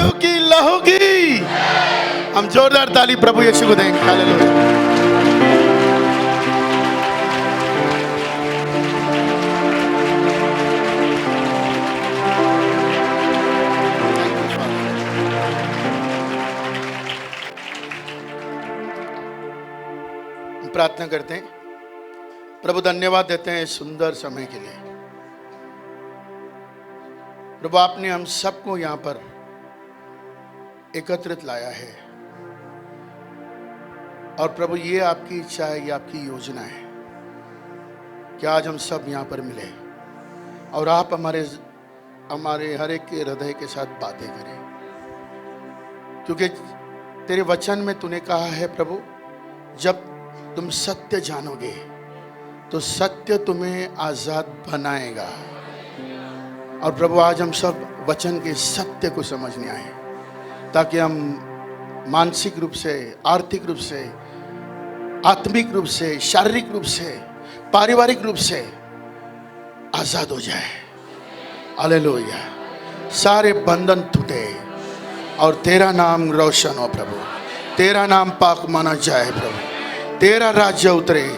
यीशु की लहू की हम जोरदार ताली प्रभु यीशु को देंगे। हालेलुया। प्रार्थना करते हैं। प्रभु धन्यवाद देते हैं इस सुंदर समय के लिए। प्रभु आपने हम सबको यहाँ पर एकत्रित लाया है और प्रभु ये आपकी इच्छा है, ये आपकी योजना है कि आज हम सब यहाँ पर मिले और आप हमारे हर एक के हृदय के साथ बातें करें, क्योंकि तेरे वचन में तूने कहा है प्रभु, जब तुम सत्य जानोगे तो सत्य तुम्हें आजाद बनाएगा। और प्रभु आज हम सब वचन के सत्य को समझने आए ताकि हम मानसिक रूप से, आर्थिक रूप से, आत्मिक रूप से, शारीरिक रूप से, पारिवारिक रूप से आजाद हो जाए। हालेलुया। सारे बंधन टूटे और तेरा नाम रोशन हो प्रभु, तेरा नाम पाक माना जाए प्रभु, तेरा राज्य उतरे,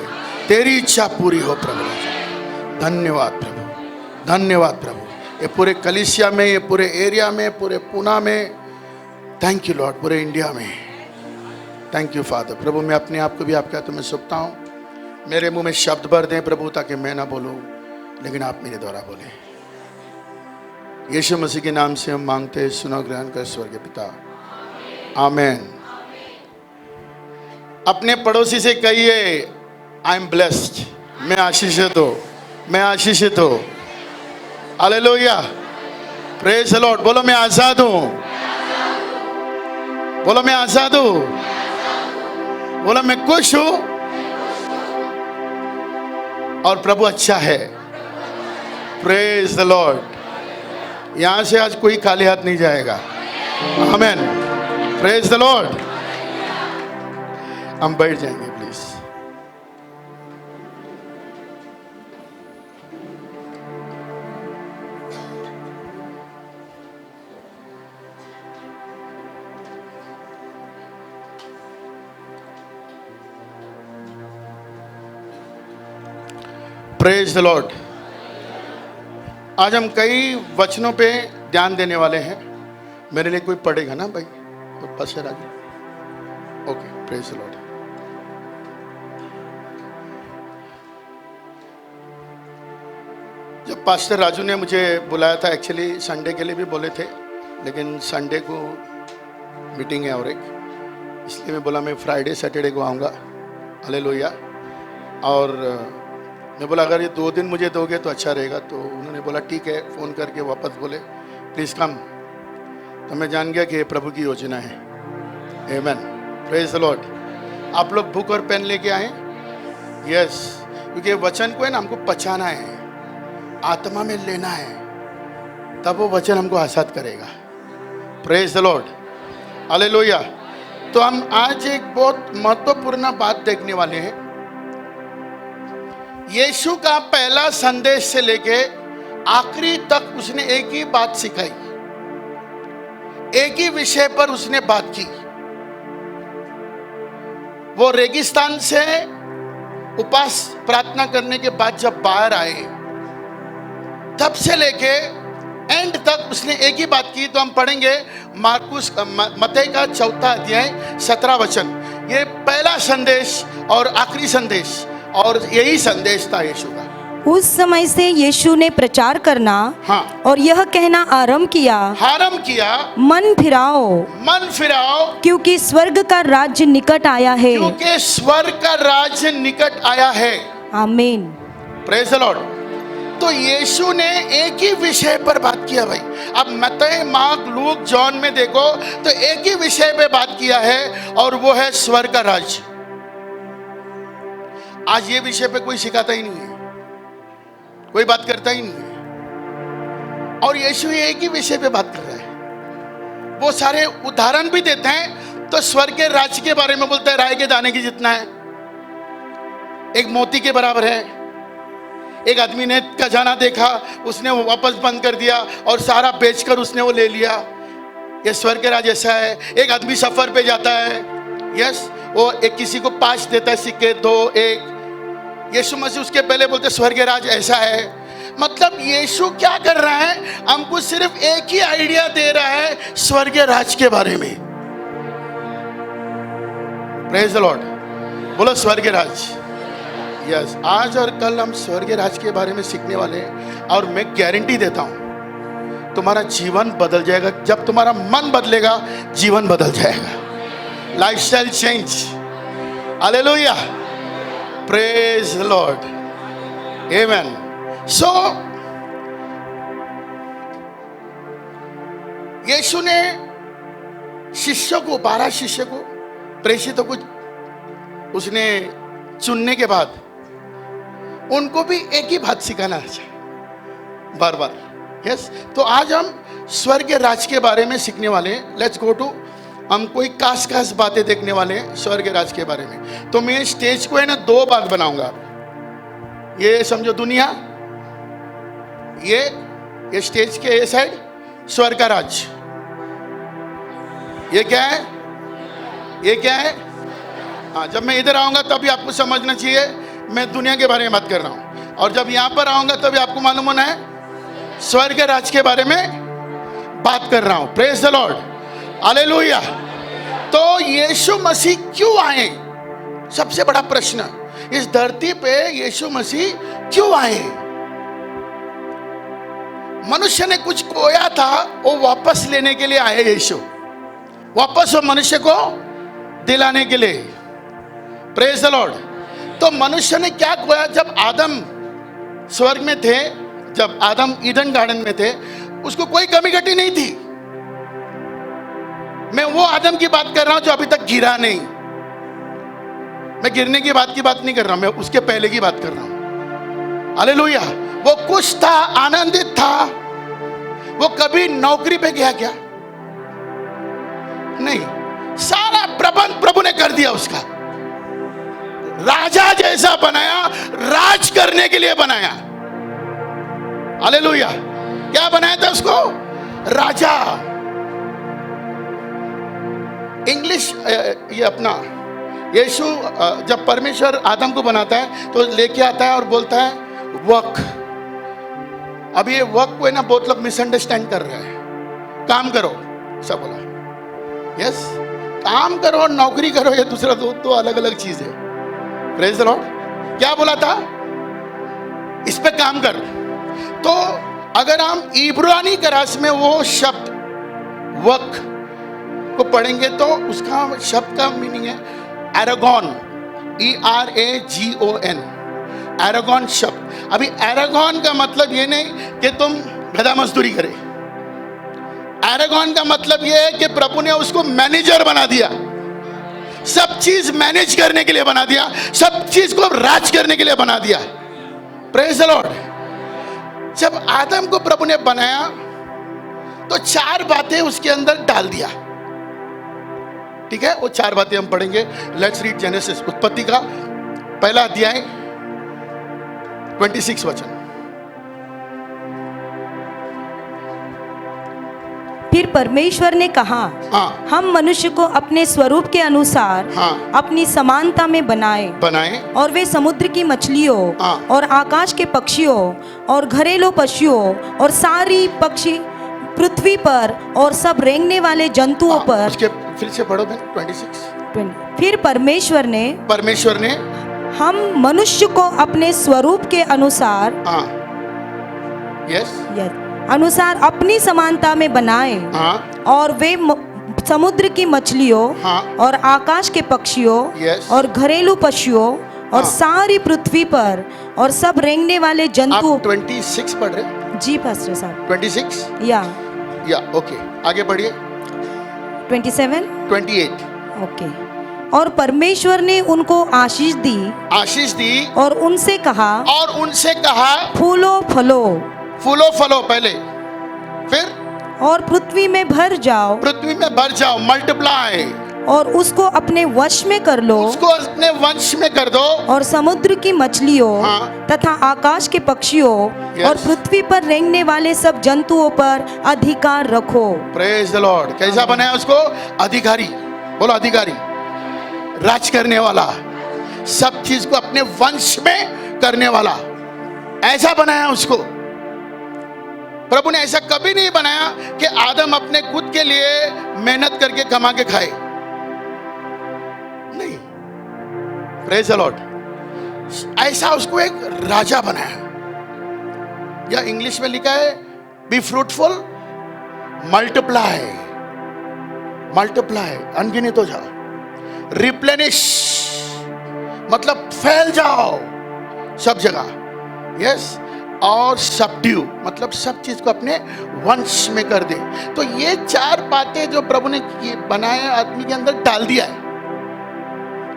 तेरी इच्छा पूरी हो प्रभु। धन्यवाद प्रभु, धन्यवाद प्रभु। ये पूरे कलीसिया में, ये पूरे एरिया में, पूरे पूना में, थैंक यू लॉर्ड, पूरे इंडिया में थैंक यू फादर। प्रभु मैं अपने आप को भी आपके हाथों में सौंपता हूँ। मेरे मुंह में शब्द भर दें प्रभु, ताकि मैं ना बोलूँ लेकिन आप मेरे द्वारा बोलें। यीशु मसीह के नाम से हम मांगते हैं, सुना ग्रहण कर स्वर्गीय पिता, आमेन। अपने पड़ोसी से कहिए, आई एम ब्लेस्ड, मैं आशीषित हूँ, मैं आशीषित हूँ। Hallelujah, praise the Lord. बोलो मैं आजाद हूँ, बोलो मैं आजाद हूँ, बोलो मैं खुश हूँ और प्रभु अच्छा है। Praise the lord. यहां से आज कोई खाली हाथ नहीं जाएगा। आमेन। Praise the lord. हम बैठ जाएंगे प्लीज। Praise the Lord. आज हम कई वचनों पे ध्यान देने वाले हैं। मेरे लिए कोई पढ़ेगा ना भाई? Pastor Raju, okay. Praise the Lord. जब पास्टर राजू ने मुझे बुलाया था, एक्चुअली संडे के लिए भी बोले थे, लेकिन संडे को मीटिंग है और एक, इसलिए मैं बोला मैं फ्राइडे सैटरडे को आऊँगा। हालेलुया। और मैं बोला अगर ये 2 दिन मुझे दोगे तो अच्छा रहेगा। तो उन्होंने बोला ठीक है, फ़ोन करके वापस बोले प्लीज़ कम। तो मैं जान गया कि ये प्रभु की योजना है। आमेन। Praise the lord. आप लोग बुक और पेन लेके आए? यस, क्योंकि वचन को है ना हमको पचाना है, आत्मा में लेना है, तब वो वचन हमको आजाद करेगा। Praise the lord. हालेलुया। तो हम आज एक बहुत महत्वपूर्ण बात देखने वाले हैं। यीशु का पहला संदेश से लेके आखिरी तक उसने एक ही बात सिखाई, एक ही विषय पर उसने बात की। वो रेगिस्तान से उपवास प्रार्थना करने के बाद जब बाहर आए, तब से लेके एंड तक उसने एक ही बात की। तो हम पढ़ेंगे मार्कुस मत्ती का 4 अध्याय 17 वचन। ये पहला संदेश और आखिरी संदेश, और यही संदेश था यीशु का। उस समय से यीशु ने प्रचार करना और यह कहना आरंभ किया, मन फिराओ, क्योंकि स्वर्ग का राज्य निकट आया है। क्योंकि स्वर्ग का राज्य निकट आया है। आमीन। Praise the lord. तो यीशु ने एक ही विषय पर बात किया भाई। अब मत्ती, मार्क, लूक, जॉन में देखो तो एक ही विषय पे बात किया है, और वो है स्वर्ग का राज्य। आज ये विषय पे कोई सिखाता ही नहीं है, कोई बात करता ही नहीं है, और यीशु एक ही विषय पे बात कर रहा है। वो सारे उदाहरण भी देते हैं। तो स्वर्ग के राज्य के बारे में बोलता है, राय के दाने की जितना है, एक मोती के बराबर है। एक आदमी ने खजाना देखा, उसने वो वापस बंद कर दिया और सारा बेचकर उसने वो ले लिया। ये स्वर्ग राज ऐसा है। एक आदमी सफर पे जाता है, यस, वो एक किसी को 5 देता है सिक्के, 2 1। यीशु मसीह उसके पहले बोलते स्वर्ग राज ऐसा है। मतलब यीशु क्या कर रहा है, हमको सिर्फ एक ही आइडिया दे रहा है स्वर्ग राज के बारे में। प्रेज द लॉर्ड, बोलो स्वर्ग राज। यस, आज और कल हम स्वर्ग राज के बारे में सीखने वाले हैं और मैं गारंटी देता हूं तुम्हारा जीवन बदल जाएगा। जब तुम्हारा मन बदलेगा, जीवन बदल जाएगा। Lifestyle change. Hallelujah, praise the lord, amen. So यीशु ने शिष्यों को, 12 शिष्यों को, प्रेषितों को उसने चुनने के बाद उनको भी एक ही बात सिखाना चाहिए बार बार। यस, तो आज हम स्वर्ग राज के बारे में सीखने वाले हैं। लेट्स गो टू, हम कोई खास बातें देखने वाले हैं स्वर्ग राज के बारे में। तो मैं स्टेज को है ना 2 भाग बनाऊंगा। ये समझो दुनिया, ये स्टेज के ये साइड स्वर्ग का राज। ये क्या है, ये क्या है? हाँ, जब मैं इधर आऊंगा तभी आपको समझना चाहिए मैं दुनिया के बारे में बात कर रहा हूं, और जब यहां पर आऊंगा तभी आपको मालूम होना है स्वर्ग राज के बारे में बात कर रहा हूं। Praise the lord, hallelujah. तो यीशु मसीह क्यों आए? सबसे बड़ा प्रश्न, इस धरती पे यीशु मसीह क्यों आए? मनुष्य ने कुछ खोया था, वो वापस लेने के लिए आए यीशु, वापस वो मनुष्य को दिलाने के लिए। Praise the lord. तो मनुष्य ने क्या खोया? जब आदम स्वर्ग में थे, जब आदम ईडन गार्डन में थे, उसको कोई कमी घटी नहीं थी। मैं वो आदम की बात कर रहा हूं जो अभी तक गिरा नहीं। मैं गिरने की बात नहीं कर रहा हूं, मैं उसके पहले की बात कर रहा हूं। हालेलुया। वो खुश था, आनंदित था। वो कभी नौकरी पे गया क्या? नहीं, सारा प्रबंध प्रभु ने कर दिया उसका। राजा जैसा बनाया, राज करने के लिए बनाया। हालेलुया। क्या बनाया था उसको? राजा। इंग्लिश ये अपना यीशु जब परमेश्वर आदम को बनाता है तो लेके आता है और बोलता है वर्क। अब ये वर्क को है ना बहुत लोग मिसअंडरस्टैंड कर रहे हैं। काम करो, सब बोला। यस, काम करो और नौकरी करो, ये दूसरा दो अलग अलग चीज है। Praise the Lord. क्या बोला था? इस पे काम कर। तो अगर हम इब्रानी करास में वो शब्द वर्क को पढ़ेंगे तो उसका शब्द का मीनिंग है एरागॉन, ERAGON, एरागॉन शब्द। अभी एरागॉन का मतलब ये नहीं कि तुम गधा मजदूरी करे। एरागॉन का मतलब ये है कि प्रभु ने उसको मैनेजर बना दिया, सब चीज मैनेज करने के लिए बना दिया, सब चीज को राज करने के लिए बना दिया। Praise the Lord. जब आदम को प्रभु ने बनाया तो 4 बातें उसके अंदर डाल दिया। ठीक है, वो 4 बातें हम पढ़ेंगे। लेट्स रीड जेनेसिस, उत्पत्ति का पहला अध्याय 26 वचन। फिर परमेश्वर ने कहा, हम मनुष्य को अपने स्वरूप के अनुसार अपनी समानता में बनाए और वे समुद्र की मछलियों और आकाश के पक्षियों और घरेलू पशुओं और सारी पक्षी पृथ्वी पर और सब रेंगने वाले जंतुओं पर। उसके फिर से पढ़ो 26। फिर परमेश्वर ने हम मनुष्य को अपने स्वरूप के अनुसार अनुसार अपनी समानता में बनाए और वे समुद्र की मछलियों और आकाश के पक्षियों और घरेलू पशुओं और सारी पृथ्वी पर और सब रेंगने वाले जंतु। 26 पढ़ रहे? जी पास्टर साहब। 26 या ओके, आगे बढ़िए। 27 28 ओके। और परमेश्वर ने उनको आशीष दी और उनसे कहा फूलो फलो पहले, फिर और पृथ्वी में भर जाओ, मल्टीप्लाई। और उसको अपने वश में कर लो, उसको अपने वंश में कर दो, और समुद्र की मछलियों हाँ, तथा आकाश के पक्षियों और पृथ्वी पर रेंगने वाले सब जंतुओं पर अधिकार रखो। Praise the Lord. कैसा बनाया उसको? अधिकारी। बोलो अधिकारी, राज करने वाला, सब चीज को अपने वंश में करने वाला, ऐसा बनाया उसको। प्रभु ने ऐसा कभी नहीं बनाया कि आदम अपने खुद के लिए मेहनत करके कमा के खाए, नहीं। Praise the Lord. ऐसा उसको एक राजा बनाया, या इंग्लिश में लिखा है बी फ्रूटफुल, मल्टीप्लाई, मल्टीप्लाई, अनगिनत हो जाओ, रिप्लेनिश मतलब फैल जाओ सब जगह, यस, और सबड्यू मतलब सब चीज को अपने वंश में कर दे। तो ये चार बातें जो प्रभु ने बनाए आदमी के अंदर डाल दिया है,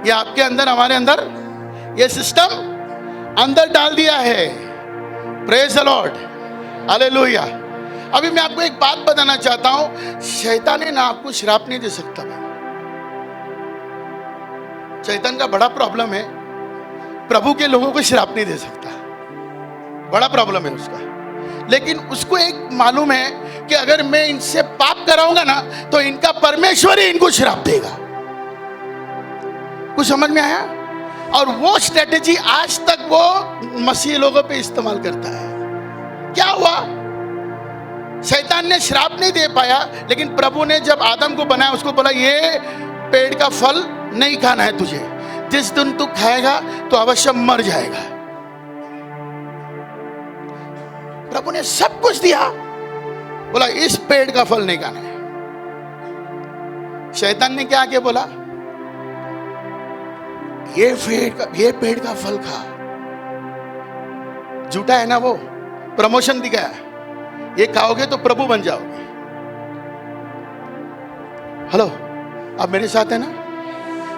ये आपके अंदर, हमारे अंदर, ये सिस्टम अंदर डाल दिया है। Praise the lord, hallelujah. अभी मैं आपको एक बात बताना चाहता हूं, शैतान है ना आपको श्राप नहीं दे सकता भाई। शैतान का बड़ा प्रॉब्लम है, प्रभु के लोगों को श्राप नहीं दे सकता, बड़ा प्रॉब्लम है उसका। लेकिन उसको एक मालूम है कि अगर मैं इनसे पाप कराऊंगा ना तो इनका परमेश्वर ही इनको श्राप देगा। कुछ समझ में आया? और वो स्ट्रेटेजी आज तक वो मसीह लोगों पे इस्तेमाल करता है। क्या हुआ? शैतान ने श्राप नहीं दे पाया, लेकिन प्रभु ने जब आदम को बनाया उसको बोला ये पेड़ का फल नहीं खाना है तुझे, जिस दिन तू खाएगा तो अवश्य मर जाएगा। प्रभु ने सब कुछ दिया, बोला इस पेड़ का फल नहीं खाना है। शैतान ने क्या आके बोला, ये पेड़ का फल खा। झूठा है ना वो, प्रमोशन दिखाया, ये खाओगे तो प्रभु बन जाओगे। हेलो, आप मेरे साथ है ना?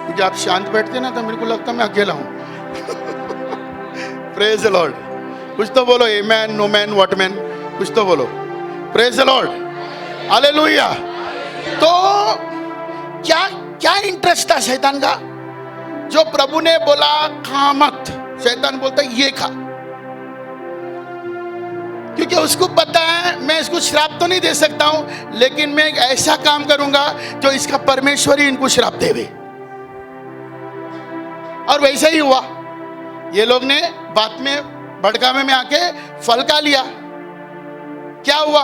क्योंकि आप शांत बैठते ना तो मेरे को लगता मैं अकेला हूं। Praise the Lord. कुछ तो बोलो, आमेन, नो मैन, व्हाट मैन, कुछ तो बोलो। Praise the lord, hallelujah. तो क्या क्या इंटरेस्ट था शैतान का? जो प्रभु ने बोला खा मत, शैतान बोलता ये खा, क्योंकि उसको पता है मैं इसको श्राप तो नहीं दे सकता हूं, लेकिन मैं एक ऐसा काम करूंगा जो इसका परमेश्वर ही इनको श्राप देवे। और वैसा ही हुआ। ये लोग ने बात में भड़कावे में आके फल खा लिया। क्या हुआ?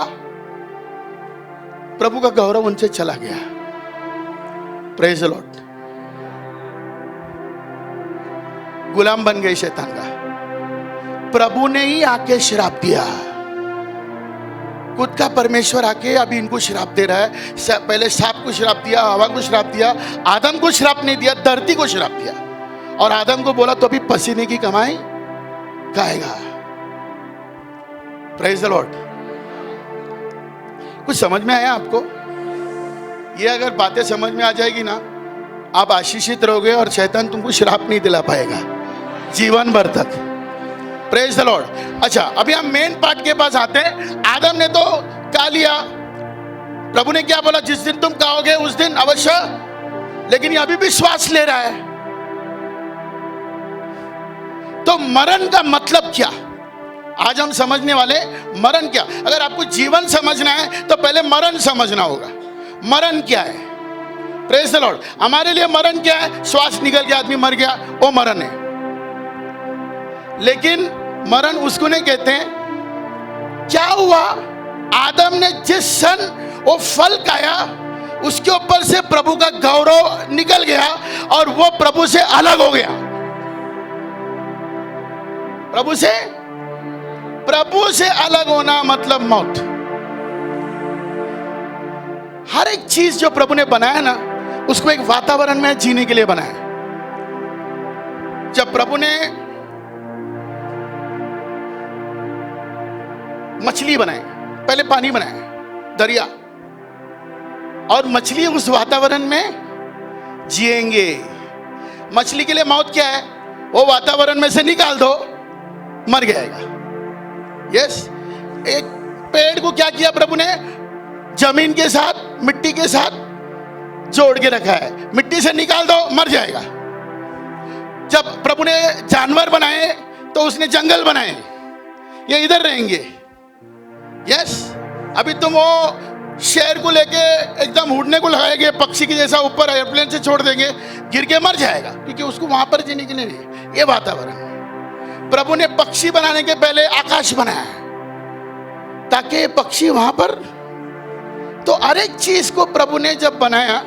प्रभु का गौरव उनसे चला गया। Praise the Lord. गुलाम बन गए शैतान का। प्रभु ने ही आके श्राप दिया। खुद का परमेश्वर आके अभी इनको श्राप दे रहा है। पहले सांप को श्राप दिया, हवा को श्राप दिया, आदम को श्राप नहीं दिया, धरती को श्राप दिया। और आदम को बोला तो अभी पसीने की कमाई खाएगा। Praise the Lord. कुछ समझ में आया आपको? ये अगर बातें समझ में आ जाएगी ना, आप आशीषित रहोगे और शैतान तुमको श्राप नहीं दिला पाएगा जीवन भर तक। Praise the Lord. अच्छा, अभी हम मेन पार्ट के पास आते हैं। आदम ने तो खा लिया। प्रभु ने क्या बोला? जिस दिन तुम खाओगे उस दिन अवश्य। लेकिन ये अभी भी श्वास ले रहा है। तो मरण का मतलब क्या? आज हम समझने वाले मरण क्या। अगर आपको जीवन समझना है तो पहले मरण समझना होगा। मरण क्या है? Praise the Lord. हमारे लिए मरण क्या है? श्वास निकल गया, आदमी मर गया, वो मरण है। लेकिन मरण उसको नहीं कहते हैं। क्या हुआ? आदम ने जिस क्षण वो फल खाया, उसके ऊपर से प्रभु का गौरव निकल गया और वो प्रभु से अलग हो गया। प्रभु से अलग होना मतलब मौत। हर एक चीज जो प्रभु ने बनाया ना, उसको एक वातावरण में जीने के लिए बनाया। जब प्रभु ने मछली बनाई, पहले पानी बनाया, दरिया, और मछली उस वातावरण में जिएंगे। मछली के लिए मौत क्या है? वो वातावरण में से निकाल दो, मर जाएगा। यस। एक पेड़ को क्या किया प्रभु ने? जमीन के साथ, मिट्टी के साथ जोड़ के रखा है, मिट्टी से निकाल दो मर जाएगा। जब प्रभु ने जानवर बनाए तो उसने जंगल बनाए, ये इधर रहेंगे। यस, अभी तुम वो शेर को लेके एकदम उड़ने को लगाएंगे, पक्षी की जैसा ऊपर एयरप्लेन से छोड़ देंगे, गिर के मर जाएगा, क्योंकि उसको वहां पर जीने के लिए नहीं। ये वातावरण प्रभु ने पक्षी बनाने के पहले आकाश बनाया ताकि पक्षी वहां पर, तो हर एक चीज को प्रभु ने जब बनाया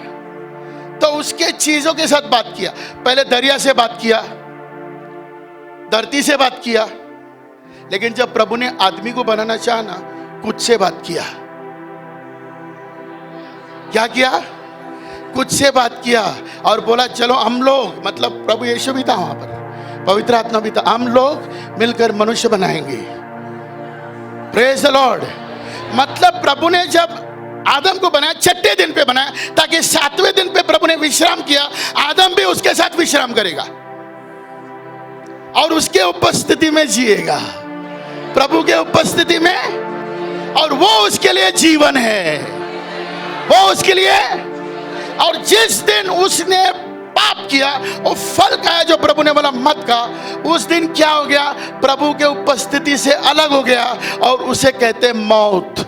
तो उसके चीजों के साथ बात किया। पहले दरिया से बात किया, धरती से बात किया, लेकिन जब प्रभु ने आदमी को बनाना चाहा ना, कुछ से बात किया। क्या किया? कुछ से बात किया और बोला चलो हम लोग, मतलब प्रभु यीशु भी था वहां पर, पवित्र आत्मा भी था, हम लोग मिलकर मनुष्य बनाएंगे। Praise the Lord. मतलब प्रभु ने जब आदम को बनाया, छठे दिन पे बनाया, ताकि सातवें दिन पे प्रभु ने विश्राम किया, आदम भी उसके साथ विश्राम करेगा और उसके उपस्थिति में जिएगा, प्रभु के उपस्थिति में, और वो उसके लिए जीवन है, वो उसके लिए। और जिस दिन उसने पाप किया, वो फल खाया जो प्रभु ने बोला मत खा, उस दिन क्या हो गया? प्रभु के उपस्थिति से अलग हो गया, और उसे कहते मौत।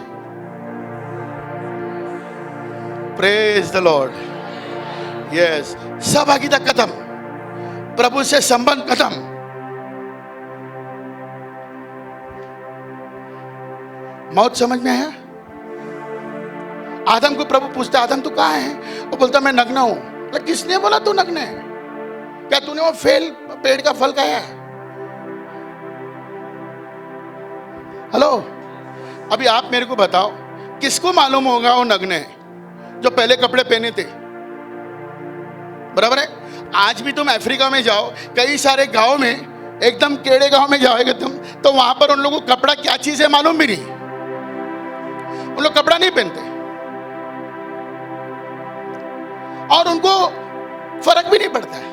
Praise the Lord. यस, सहभागिता खत्म, प्रभु से संबंध खत्म। मौत समझ में आया? आदम को प्रभु पूछता, आदम तू कहाँ है? वो बोलता मैं नग्न हूं। तो किसने बोला तू नग्न है? क्या तूने वो पेड़ का फल खाया? हेलो, अभी आप मेरे को बताओ, किसको मालूम होगा वो नग्न है? जो पहले कपड़े पहने थे, बराबर है। आज भी तुम अफ्रीका में जाओ, कई सारे गांव में, एकदम केड़े गांव में जाओगे तुम, तो वहां पर उन लोगों को कपड़ा क्या चीज है मालूम भी नहीं, उन लोग कपड़ा नहीं पहनते और उनको फर्क भी नहीं पड़ता है,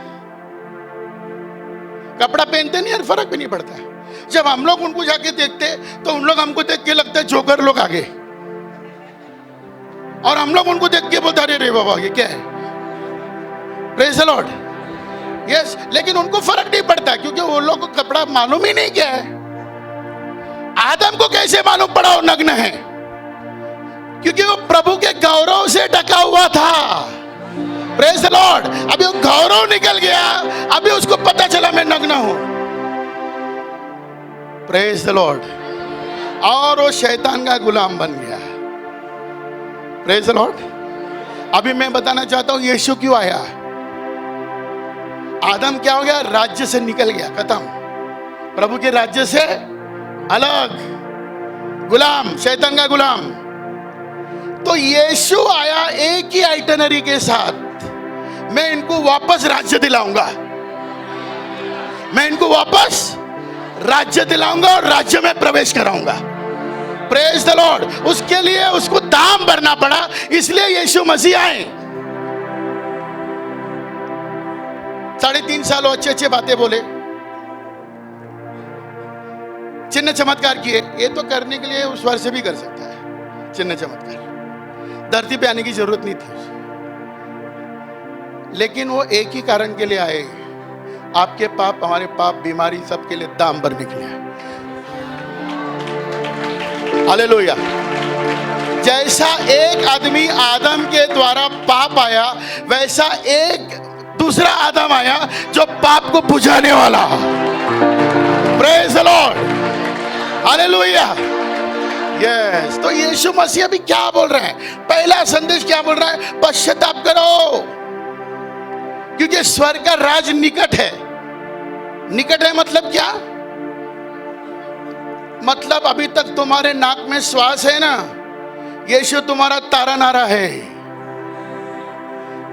कपड़ा पहनते नहीं और फर्क भी नहीं पड़ता है। जब हम लोग उनको जाके देखते तो उन लोग हमको देख के लगता है जोकर लोग आगे, और हम लोग उनको देख के बोलते अरे रे बाबा ये क्या है। Praise the Lord. यस, लेकिन उनको फर्क नहीं पड़ता क्योंकि वो लोग को कपड़ा मालूम ही नहीं क्या है। आदम को कैसे मालूम पड़ा वो नग्न है? क्योंकि वो प्रभु के गौरव से ढका हुआ था। Praise the lord. अभी वो गौरव निकल गया, अभी उसको पता चला मैं नग्न हूं। Praise the Lord. और वो शैतान का गुलाम बन गया। Praise the lord. अभी मैं बताना चाहता हूं यीशु क्यों आया। आदम क्या हो गया? राज्य से निकल गया, खत्म, प्रभु के राज्य से अलग, गुलाम, शैतान का गुलाम। तो यीशु आया एक ही आइटनरी के साथ, मैं इनको वापस राज्य दिलाऊंगा, मैं इनको वापस राज्य दिलाऊंगा और राज्य में प्रवेश कराऊंगा। Praise the Lord. उसके लिए उसको दाम भरना पड़ा, इसलिए यीशु मसीह आए। 3.5 साल अच्छे अच्छे बातें बोले, चिन्ह चमत्कार किए। ये तो करने के लिए उस वर्ष से भी कर सकता है चिन्ह चमत्कार, धरती पे आने की जरूरत नहीं थी उसे। लेकिन वो एक ही कारण के लिए आए, आपके पाप, हमारे पाप, बीमारी, सबके लिए दाम भरने के लिए। हालेलुया। जैसा एक आदमी आदम के द्वारा पाप आया, वैसा एक दूसरा आदम आया जो पाप को बुझाने वाला। Praise the lord. Hallelujah. Yes. तो यीशु मसीह अभी क्या बोल रहे हैं? पहला संदेश क्या बोल रहा है? पश्चाताप करो, क्योंकि स्वर्ग का राज निकट है। निकट है मतलब क्या? मतलब अभी तक तुम्हारे नाक में श्वास है ना, यीशु तुम्हारा तारा नारा है।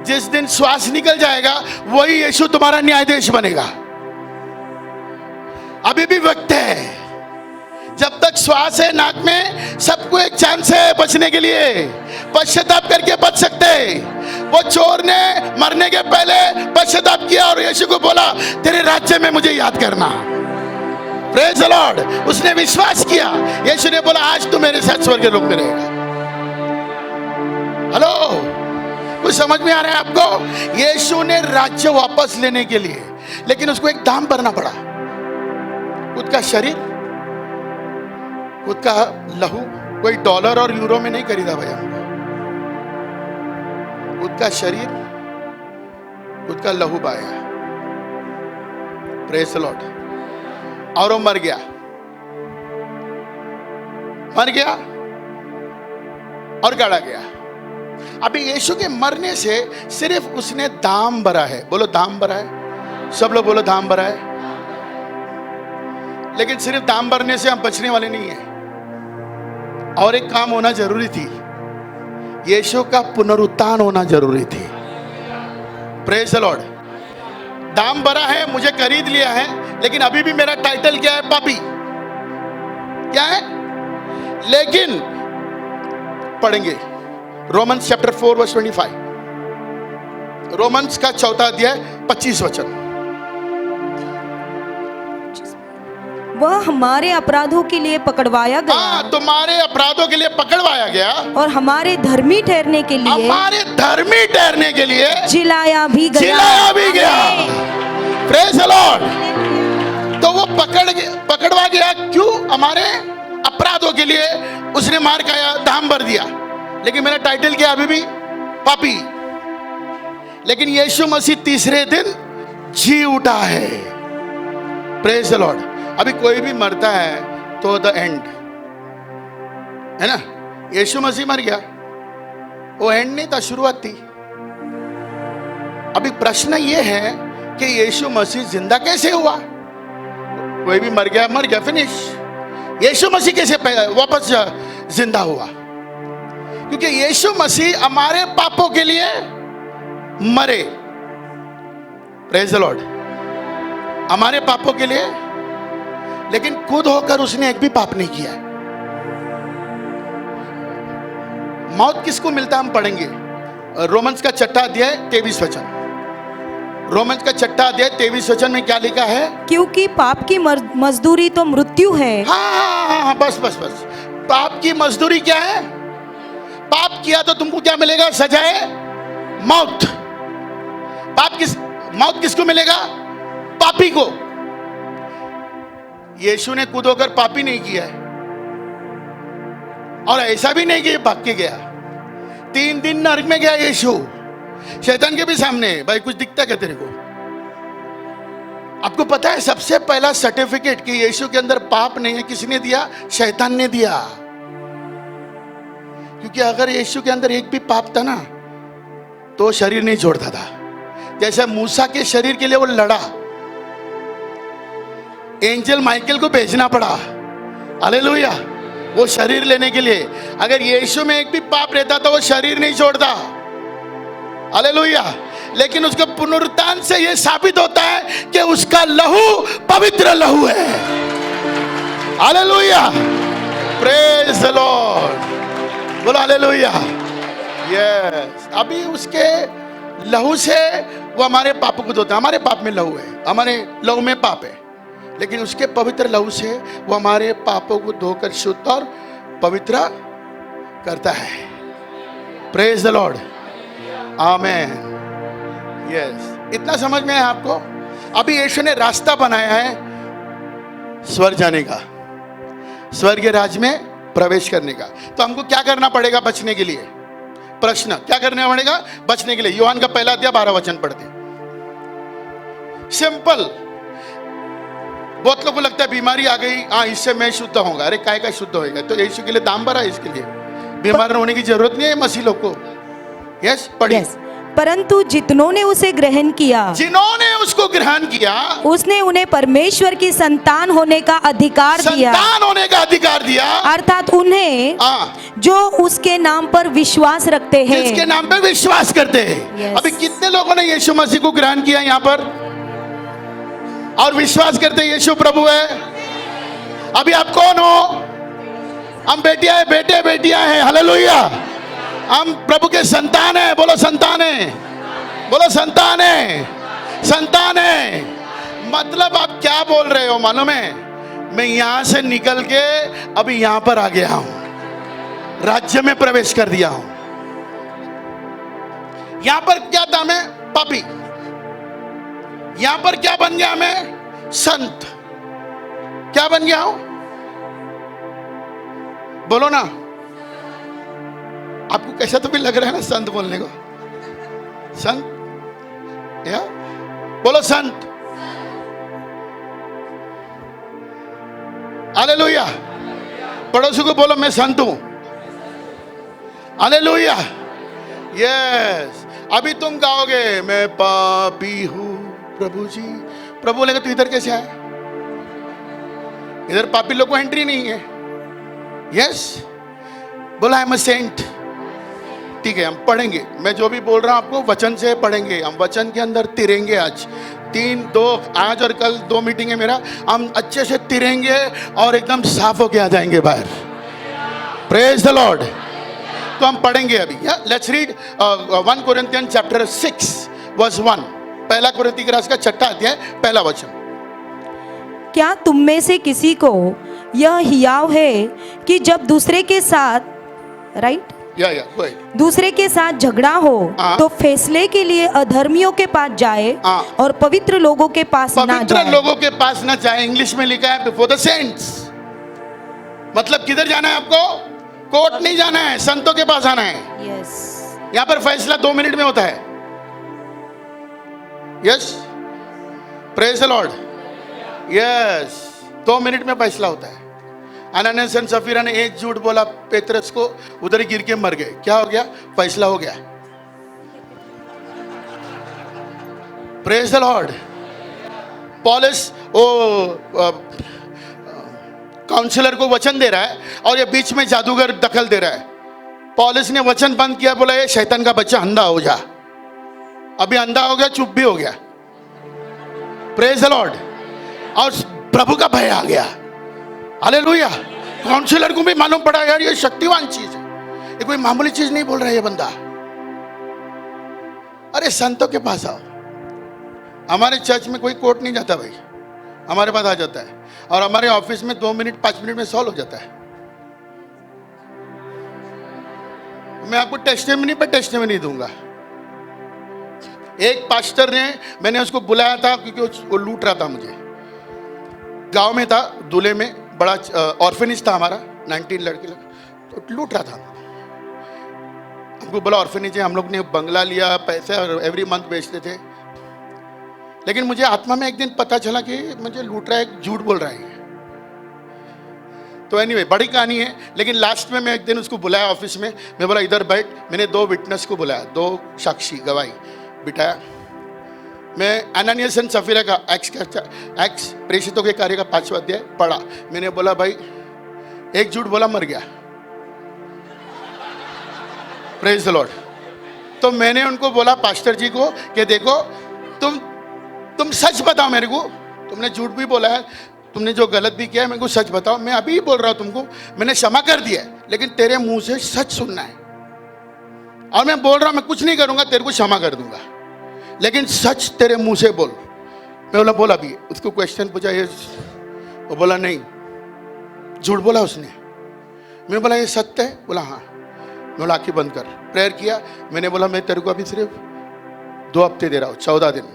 जिस दिन श्वास निकल जाएगा वही यीशु तुम्हारा न्यायाधीश बनेगा। अभी भी वक्त है, जब तक श्वास है नाक में, सबको एक चांस है बचने के लिए। पश्चाताप करके बच सकते। वो चोर ने मरने के पहले पश्चाताप किया और यीशु को बोला तेरे राज्य में मुझे याद करना। Praise the Lord. उसने विश्वास किया, यीशु ने बोला आज तू मेरे साथ स्वर्ग लोक में रहेगा। हेलो, कुछ कुछ समझ में आ रहा है आपको? यीशु ने राज्य वापस लेने के लिए, लेकिन उसको एक दाम भरना पड़ा। खुद का शरीर, खुद का लहू, कोई डॉलर और यूरो में नहीं खरीदा भाई हमको। खुद का शरीर, खुद का लहू बहाया। Praise the Lord. और वो मर गया, मर गया और गाड़ा गया। अभी यीशु के मरने से सिर्फ उसने दाम भरा है। बोलो दाम भरा है, सब लोग बोलो दाम भरा है। लेकिन सिर्फ दाम भरने से हम बचने वाले नहीं है, और एक काम होना जरूरी थी, यीशु का पुनरुत्थान होना जरूरी थी। Praise the Lord. दाम भरा है, मुझे खरीद लिया है, लेकिन अभी भी मेरा टाइटल क्या है? पापी। क्या है? लेकिन पढ़ेंगे रोमन्स चैप्टर 4 वर्स 25, रोमन्स का 4 अध्याय 25 वचन। वह हमारे अपराधों के लिए पकड़वाया गया, तुम्हारे अपराधों के लिए पकड़वाया गया, और हमारे धर्मी ठहरने के लिए, हमारे धर्मी ठहरने के लिए जिलाया भी गया, जिलाया भी गया। Praise the lord. तो वो पकड़वा गया, क्यों? हमारे अपराधों के लिए उसने मार खाया, दाम भर दिया। लेकिन मेरा टाइटल क्या? अभी भी पापी। लेकिन यीशु मसीह तीसरे दिन जी उठा है। Praise the lord. अभी कोई भी मरता है तो द एंड है ना। यीशु मसीह मर गया, वो एंड नहीं था, शुरुआत थी। अभी प्रश्न ये है कि यीशु मसीह जिंदा कैसे हुआ? कोई भी मर गया, फिनिश। यीशु मसीह कैसे वापस जिंदा हुआ? क्योंकि यीशु मसीह हमारे पापों के लिए मरे। Praise the Lord. हमारे पापों के लिए, लेकिन खुद होकर उसने एक भी पाप नहीं किया। मौत किसको मिलता हम पढ़ेंगे रोमन्स का 6 अध्याय 23 वचन। रोमन्स का 6 अध्याय 23 वचन में क्या लिखा है? क्योंकि पाप की मजदूरी तो मृत्यु है। हाँ, बस। पाप की मजदूरी क्या है? पाप किया तो तुमको क्या मिलेगा? सजाए मौत। मौत किसको मिलेगा? पापी को। यीशु ने खुद होकर पापी नहीं किया है, और ऐसा भी नहीं कि भाग के गया। 3 दिन नरक में गया यीशु, शैतान के भी सामने। भाई कुछ दिखता क्या तेरे को? आपको पता है सबसे पहला सर्टिफिकेट कि यीशु के अंदर पाप नहीं है किसने दिया? शैतान ने दिया। क्योंकि अगर यीशु के अंदर एक भी पाप था ना, तो शरीर नहीं छोड़ता था। जैसे मूसा के शरीर के लिए वो लड़ा, एंजल माइकल को भेजना पड़ा, हालेलुया, वो शरीर लेने के लिए। अगर यीशु में एक भी पाप रहता तो वो शरीर नहीं छोड़ता, हालेलुया। लेकिन उसके पुनरुत्थान से यह साबित होता है कि उसका लहू पवित्र लहू है, हालेलुया। प्रेज द लॉर्ड, बोलो हालेलुया। यस, अभी उसके लहू से वो हमारे पापों को धोता है। हमारे पाप में लहू है, हमारे लहू में पाप है, लेकिन उसके पवित्र लहू से वो हमारे पापों को धोकर शुद्ध और पवित्र करता है। Praise the lord, amen. Yes, इतना समझ में है आपको? अभी यीशु ने रास्ता बनाया है स्वर्ग जाने का, स्वर्ग के राज्य में प्रवेश करने का। तो हमको क्या करना पड़ेगा बचने के लिए? प्रश्न, क्या करना पड़ेगा बचने के लिए? यूहन्ना का 1 अध्याय 12 वचन पढ़ते। सिंपल। बहुत लोगों को लगता है बीमारी आ गई, हाँ इससे मैं शुद्ध होऊंगा। अरे काय का शुद्ध होएगा? तो यीशु के लिए दाम भरा है, इसके लिए बीमार होने की जरूरत नहीं है मसीह लोग को। यस, पढ़िए। परंतु जितनों ने उसे ग्रहण किया, जिन्होंने उसको ग्रहण किया, उसने उन्हें परमेश्वर की संतान होने का अधिकार दिया। संतान होने का अधिकार दिया, अर्थात उन्हें जो उसके नाम पर विश्वास रखते हैं, जिसके नाम पर विश्वास करते हैं। अभी कितने लोगों ने यीशु मसीह को ग्रहण किया यहाँ पर और विश्वास करते यीशु प्रभु है? अभी आप कौन हो? हम बेटियां हैं, बेटे बेटियां हैं, हालेलुया। हम प्रभु के संतान हैं। बोलो संतान है, बोलो संतान है, संतान है। मतलब आप क्या बोल रहे हो मालूम है? मैं यहां से निकल के अभी यहां पर आ गया हूं, राज्य में प्रवेश कर दिया हूं। यहां पर क्या था? मैं पापी। यहां पर क्या बन गया? मैं संत। क्या बन गया हूं? बोलो ना। आपको कैसा तो भी लग रहा है ना संत बोलने को? संत या बोलो संत। हालेलुया। पड़ोसी को बोलो मैं संत हूं। हालेलुया। यस। अभी तुम गाओगे मैं पापी हूं प्रभु जी। प्रभु बोलेगा तू इधर कैसे आया? इधर पापी लोग को एंट्री नहीं है। यस। बोला आई एम अ सेंट। ठीक है, हम पढ़ेंगे। मैं जो भी बोल रहा हूं आपको वचन से पढ़ेंगे। हम वचन के अंदर तिरेंगे। आज आज और कल 2 मीटिंग है मेरा। हम अच्छे से तिरेंगे और एकदम साफ होके आ जाएंगे बाहर। Praise the lord. तो हम पढ़ेंगे अभी। Let's read 1 Corinthian chapter 6 verse 1। पहला कोरिन्थी के रास का 6वां अध्याय पहला वचन। क्या तुम में से किसी को यह हियाव है कि जब दूसरे के साथ दूसरे के साथ झगड़ा हो तो फैसले के लिए अधर्मियों के पास जाए और पवित्र लोगों के पास ना जाए? पवित्र लोगों के पास ना जाए। इंग्लिश में लिखा है बिफोर द सेंट्स। मतलब किधर जाना है आपको? कोर्ट नहीं जाना है, संतों के पास आना है। यस। यहां पर फैसला 2 मिनट में होता है। Yes. Praise the Lord. Yes. 2 minute में फैसला होता है। अननियास और सफीरा ने एक झूठ बोला पेत्रस को, उधर ही गिर के मर गए। क्या हो गया? फैसला हो गया। Praise the Lord. पौलुस काउंसलर को वचन दे रहा है और ये बीच में जादूगर दखल दे रहा है। पौलुस ने वचन बंद किया, बोला ये शैतान का बच्चा अंधा हो जा। अभी अंधा हो गया, चुप भी हो गया। Praise the Lord. और प्रभु का भय आ गया। हालेलुया। काउंसलर को भी मालूम पड़ा यार ये शक्तिवान चीज है, ये कोई मामूली चीज नहीं बोल रहा है ये बंदा। अरे संतों के पास आओ। हमारे चर्च में कोई कोर्ट नहीं जाता भाई, हमारे पास आ जाता है। और हमारे ऑफिस में 2 मिनट 5 मिनट में सॉल्व हो जाता है। मैं आपको टेस्टिमनी पे टेस्टिमनी दूंगा। एक पास्टर ने, मैंने उसको बुलाया था क्योंकि वो लूट रहा था मुझे। गांव में था, दूल्हे में बड़ा ऑर्फेनेज था हमारा, 19 लड़के तो लूट रहा था। हमको बोला ऑर्फेनेज है, हम लोग ने बंगला लिया, पैसे एवरी मंथ बेचते थे। लेकिन मुझे आत्मा में एक दिन पता चला कि मुझे लूट रहा है, झूठ बोल रहा है। तो एनीवे बड़ी कहानी है। लेकिन लास्ट में मैं एक दिन उसको बुलाया ऑफिस में। मैं बोला इधर बैठ। मैंने 2 विटनेस को बुलाया, 2 साक्षी गवाही बिठाया। मैं अननियास और सफीरा का एक्स प्रेषितों के कार्य का 5वां अध्याय पढ़ा। मैंने बोला भाई एक झूठ बोला मर गया। Praise the lord. तो मैंने उनको बोला पास्टर जी को कि देखो तुम सच बताओ मेरे को, तुमने झूठ भी बोला है, तुमने जो गलत भी किया है मेरे को सच बताओ। मैं अभी ही बोल रहा हूं तुमको, मैंने क्षमा कर दिया है, लेकिन तेरे मुंह से सच सुनना है। और मैं बोल रहा हूं मैं कुछ नहीं करूंगा, तेरे को क्षमा कर दूंगा, लेकिन सच तेरे मुंह से बोल। मैं बोला भी उसको क्वेश्चन पूछा, ये वो बोला नहीं, झूठ बोला उसने। मैं बोला ये सत्य है? बोला हाँ। मैं बोला आंखें बंद कर। प्रेयर किया। मैंने बोला मैं तेरे को अभी सिर्फ 2 हफ्ते दे रहा हूँ, 14 दिन,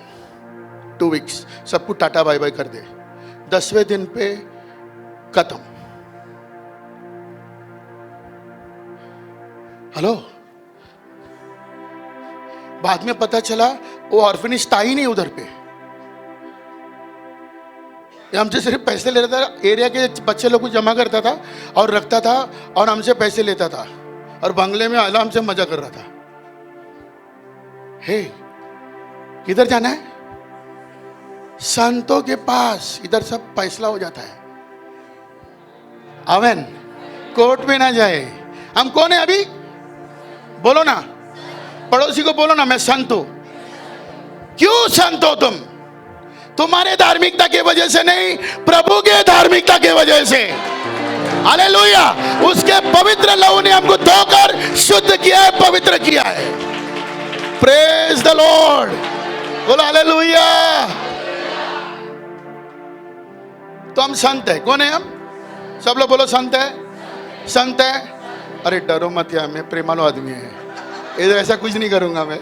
2 वीक्स, सबको टाटा बाय बाय कर दे। 10वें दिन पे खत्म। हेलो। बाद में पता चला वो ऑर्फेनेज था ही नहीं उधर पे। हमसे सिर्फ पैसे ले रहा था, एरिया के बच्चे लोग को जमा करता था और रखता था और हमसे पैसे लेता था और बंगले में आराम से मजा कर रहा था। हे, किधर जाना है? संतों के पास। इधर सब फैसला हो जाता है। आमेन। कोर्ट में ना जाए। हम कौन है अभी? बोलो ना, पड़ोसी को बोलो ना मैं संत हूं। क्यों संत हो तुम? तुम्हारे धार्मिकता की वजह से नहीं, प्रभु के धार्मिकता की वजह से। हालेलुया। उसके पवित्र लहू ने हमको धोकर शुद्ध किया है, पवित्र किया है। Praise the Lord. बोलो हालेलुया। तो हम संत है। कौन है हम? सब लोग बोलो संत है, संत है। अरे डरो मत यार, मैं प्रेमालु आदमी है। इधर ऐसा कुछ नहीं करूंगा मैं।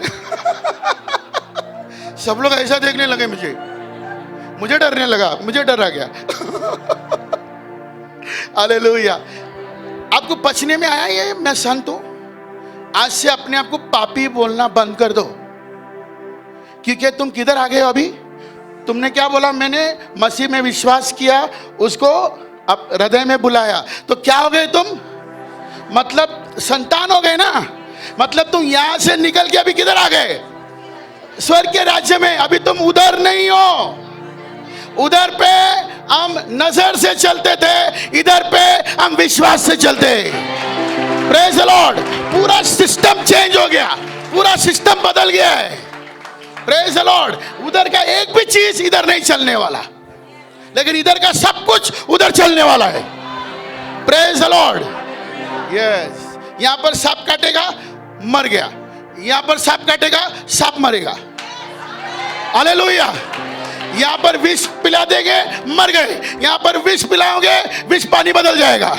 सब लोग ऐसा देखने लगे मुझे डरने लगा, मुझे डर आ गया। हालेलुया। आपको पचने में आया ये मैं संत हूं? आज से अपने आप को पापी बोलना बंद कर दो, क्योंकि तुम किधर आ गए हो अभी? तुमने क्या बोला? मैंने मसीह में विश्वास किया, उसको अब हृदय में बुलाया, तो क्या हो गए तुम? मतलब संतान हो गए ना। मतलब तुम यहां से निकल के अभी किधर आ गए? स्वर्ग के राज्य में। अभी तुम उधर नहीं हो। उधर पे हम नजर से चलते थे, इधर पे हम विश्वास से चलते। Praise the Lord. पूरा सिस्टम चेंज हो गया, पूरा सिस्टम बदल गया है। Praise the Lord. उधर का एक भी चीज इधर नहीं चलने वाला, लेकिन इधर का सब कुछ उधर चलने वाला है। Praise the Lord. यस। यहां पर सांप काटेगा, मर गया। यहां पर सांप काटेगा, सांप मरेगा। हालेलुया। यहां पर विष पिला देंगे, मर गए। यहां पर विष पिलाओगे, विष पानी बदल जाएगा।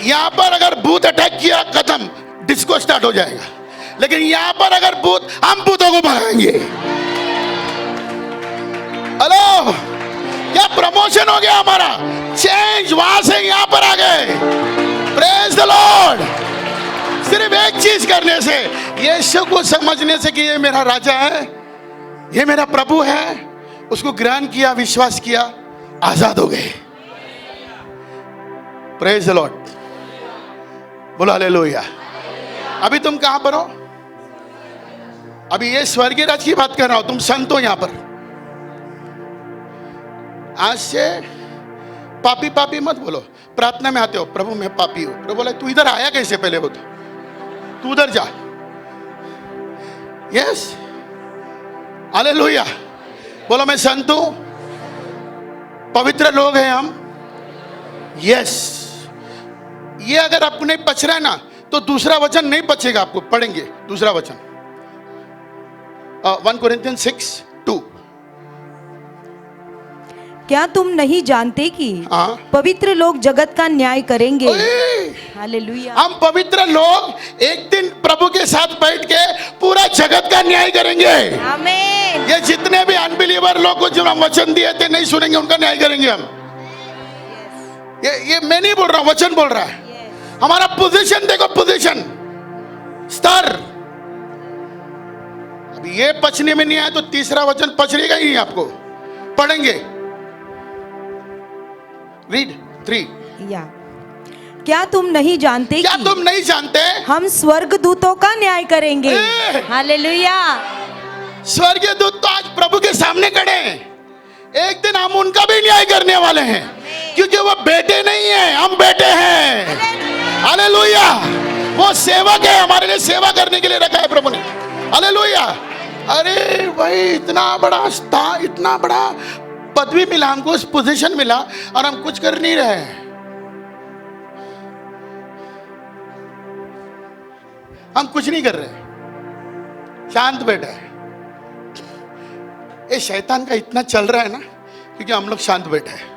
यहां पर अगर भूत अटैक किया, खत्म, डिस्को स्टार्ट हो जाएगा। लेकिन यहां पर अगर भूत, हम भूतों को भगाएंगे। हेलो, क्या प्रमोशन हो गया हमारा? चेंज वहां से यहां पर आ गए। Praise the Lord. सिर्फ एक चीज करने से, यीशु को समझने से कि ये मेरा राजा है, ये मेरा प्रभु है, उसको ग्रहण किया, विश्वास किया, आजाद हो गए। Praise the Lord. बोलो हालेलुया। अभी तुम कहां पर हो? अभी ये स्वर्गीय राज की बात कर रहा हूं। तुम संत हो यहां पर। आज से पापी पापी मत बोलो। प्रार्थना में आते हो, प्रभु मैं पापी हूं। प्रभु बोला तू इधर आया कैसे? पहले वो तू उधर जा। यस। हालेलुया। बोलो मैं संत हूं, पवित्र लोग हैं हम। यस। ये अगर आपको नहीं पच रहा है ना, तो दूसरा वचन नहीं पचेगा आपको। पढ़ेंगे दूसरा वचन, 1 Corinthians 6:2। क्या तुम नहीं जानते कि पवित्र लोग जगत का न्याय करेंगे? हालेलुया। हम पवित्र लोग एक दिन प्रभु के साथ बैठ के पूरा जगत का न्याय करेंगे। आमीन। ये जितने भी अनबिलीवर लोग को जो हम वचन दिए थे नहीं सुनेंगे, उनका न्याय करेंगे हम। ये मैं नहीं बोल रहा हूं, वचन बोल रहा है। हमारा पोजीशन देखो, पोजीशन, स्तर। अब ये पचने में नहीं आया तो तीसरा वचन पचेगा ही नहीं आपको। पढ़ेंगे। रीड 3। क्या तुम नहीं जानते? क्या तुम नहीं जानते? हम स्वर्ग दूतों का न्याय करेंगे। हालेलुया। स्वर्गीय दूत तो आज प्रभु के सामने खड़े हैं। एक दिन हम उनका भी न्याय करने वाले हैं, क्योंकि वो बेटे नहीं है, हम बेटे हैं। हालेलुया। वो सेवक है, हमारे लिए सेवा करने के लिए रखा है प्रभु ने। हालेलुया। अरे भाई, इतना बड़ा स्थान, इतना बड़ा पदवी मिला हमको, उस पोजीशन मिला, और हम कुछ कर नहीं रहे। हम कुछ नहीं कर रहे, शांत बैठे हैं। ये शैतान का इतना चल रहा है ना, क्योंकि हम लोग शांत बैठे हैं।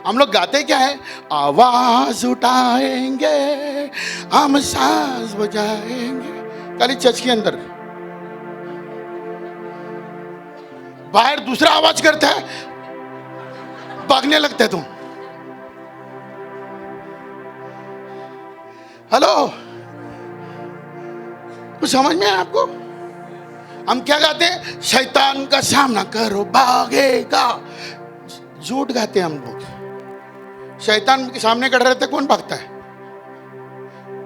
हम लोग गाते क्या है? आवाज उठाएंगे, हम सांस बजाएंगे। खाली चर्च के अंदर, बाहर दूसरा आवाज करता है, भागने लगते तुम। हेलो, कुछ समझ में है आपको? हम क्या गाते हैं? शैतान का सामना करो भागेगा। झूठ गाते हैं हम लोग। शैतान के सामने खड़े रहते, कौन भागता है?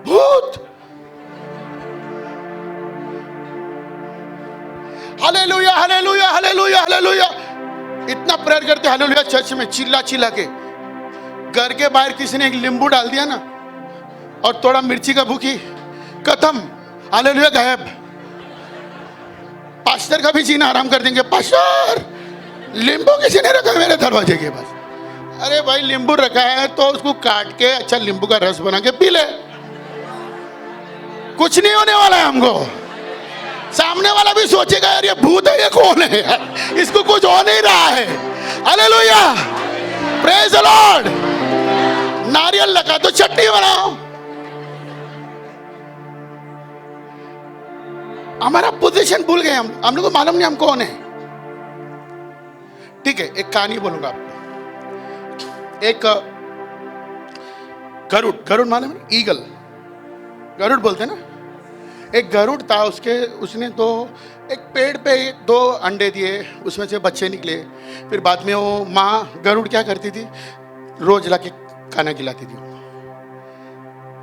भूत। Hallelujah, hallelujah, hallelujah, hallelujah. इतना प्रेयर करते हालेलुया चर्च में, चिल्ला चिल्ला के। घर के बाहर किसी ने एक नींबू डाल दिया ना, और थोड़ा मिर्ची का भूखी, खत्म। हालेलुया, गायब। पास्टर का भी जीना आराम कर देंगे। पास्टर, नींबू किसी ने रखा मेरे दरवाजे के पास। अरे भाई, नींबू रखा है तो उसको काट के अच्छा नींबू का रस बना के पी ले। कुछ नहीं होने वाला है हमको। सामने वाला भी सोचेगा यार ये भूत है, ये कौन है यार, इसको कुछ हो नहीं रहा है। Hallelujah, praise the Lord. नारियल लगा तो चटनी बनाओ। हमारा पोजीशन भूल गए हम लोग को मालूम नहीं हम कौन है। ठीक है, एक कहानी बोलूंगा आपको। एक गरुड़ मालूम है? ईगल, गरुड़ बोलते हैं ना। एक गरुड़ था, उसने तो एक पेड़ पे 2 अंडे दिए, उसमें से बच्चे निकले। फिर बाद में वो माँ गरुड़ क्या करती थी, रोज लाके खाना खिलाती थी।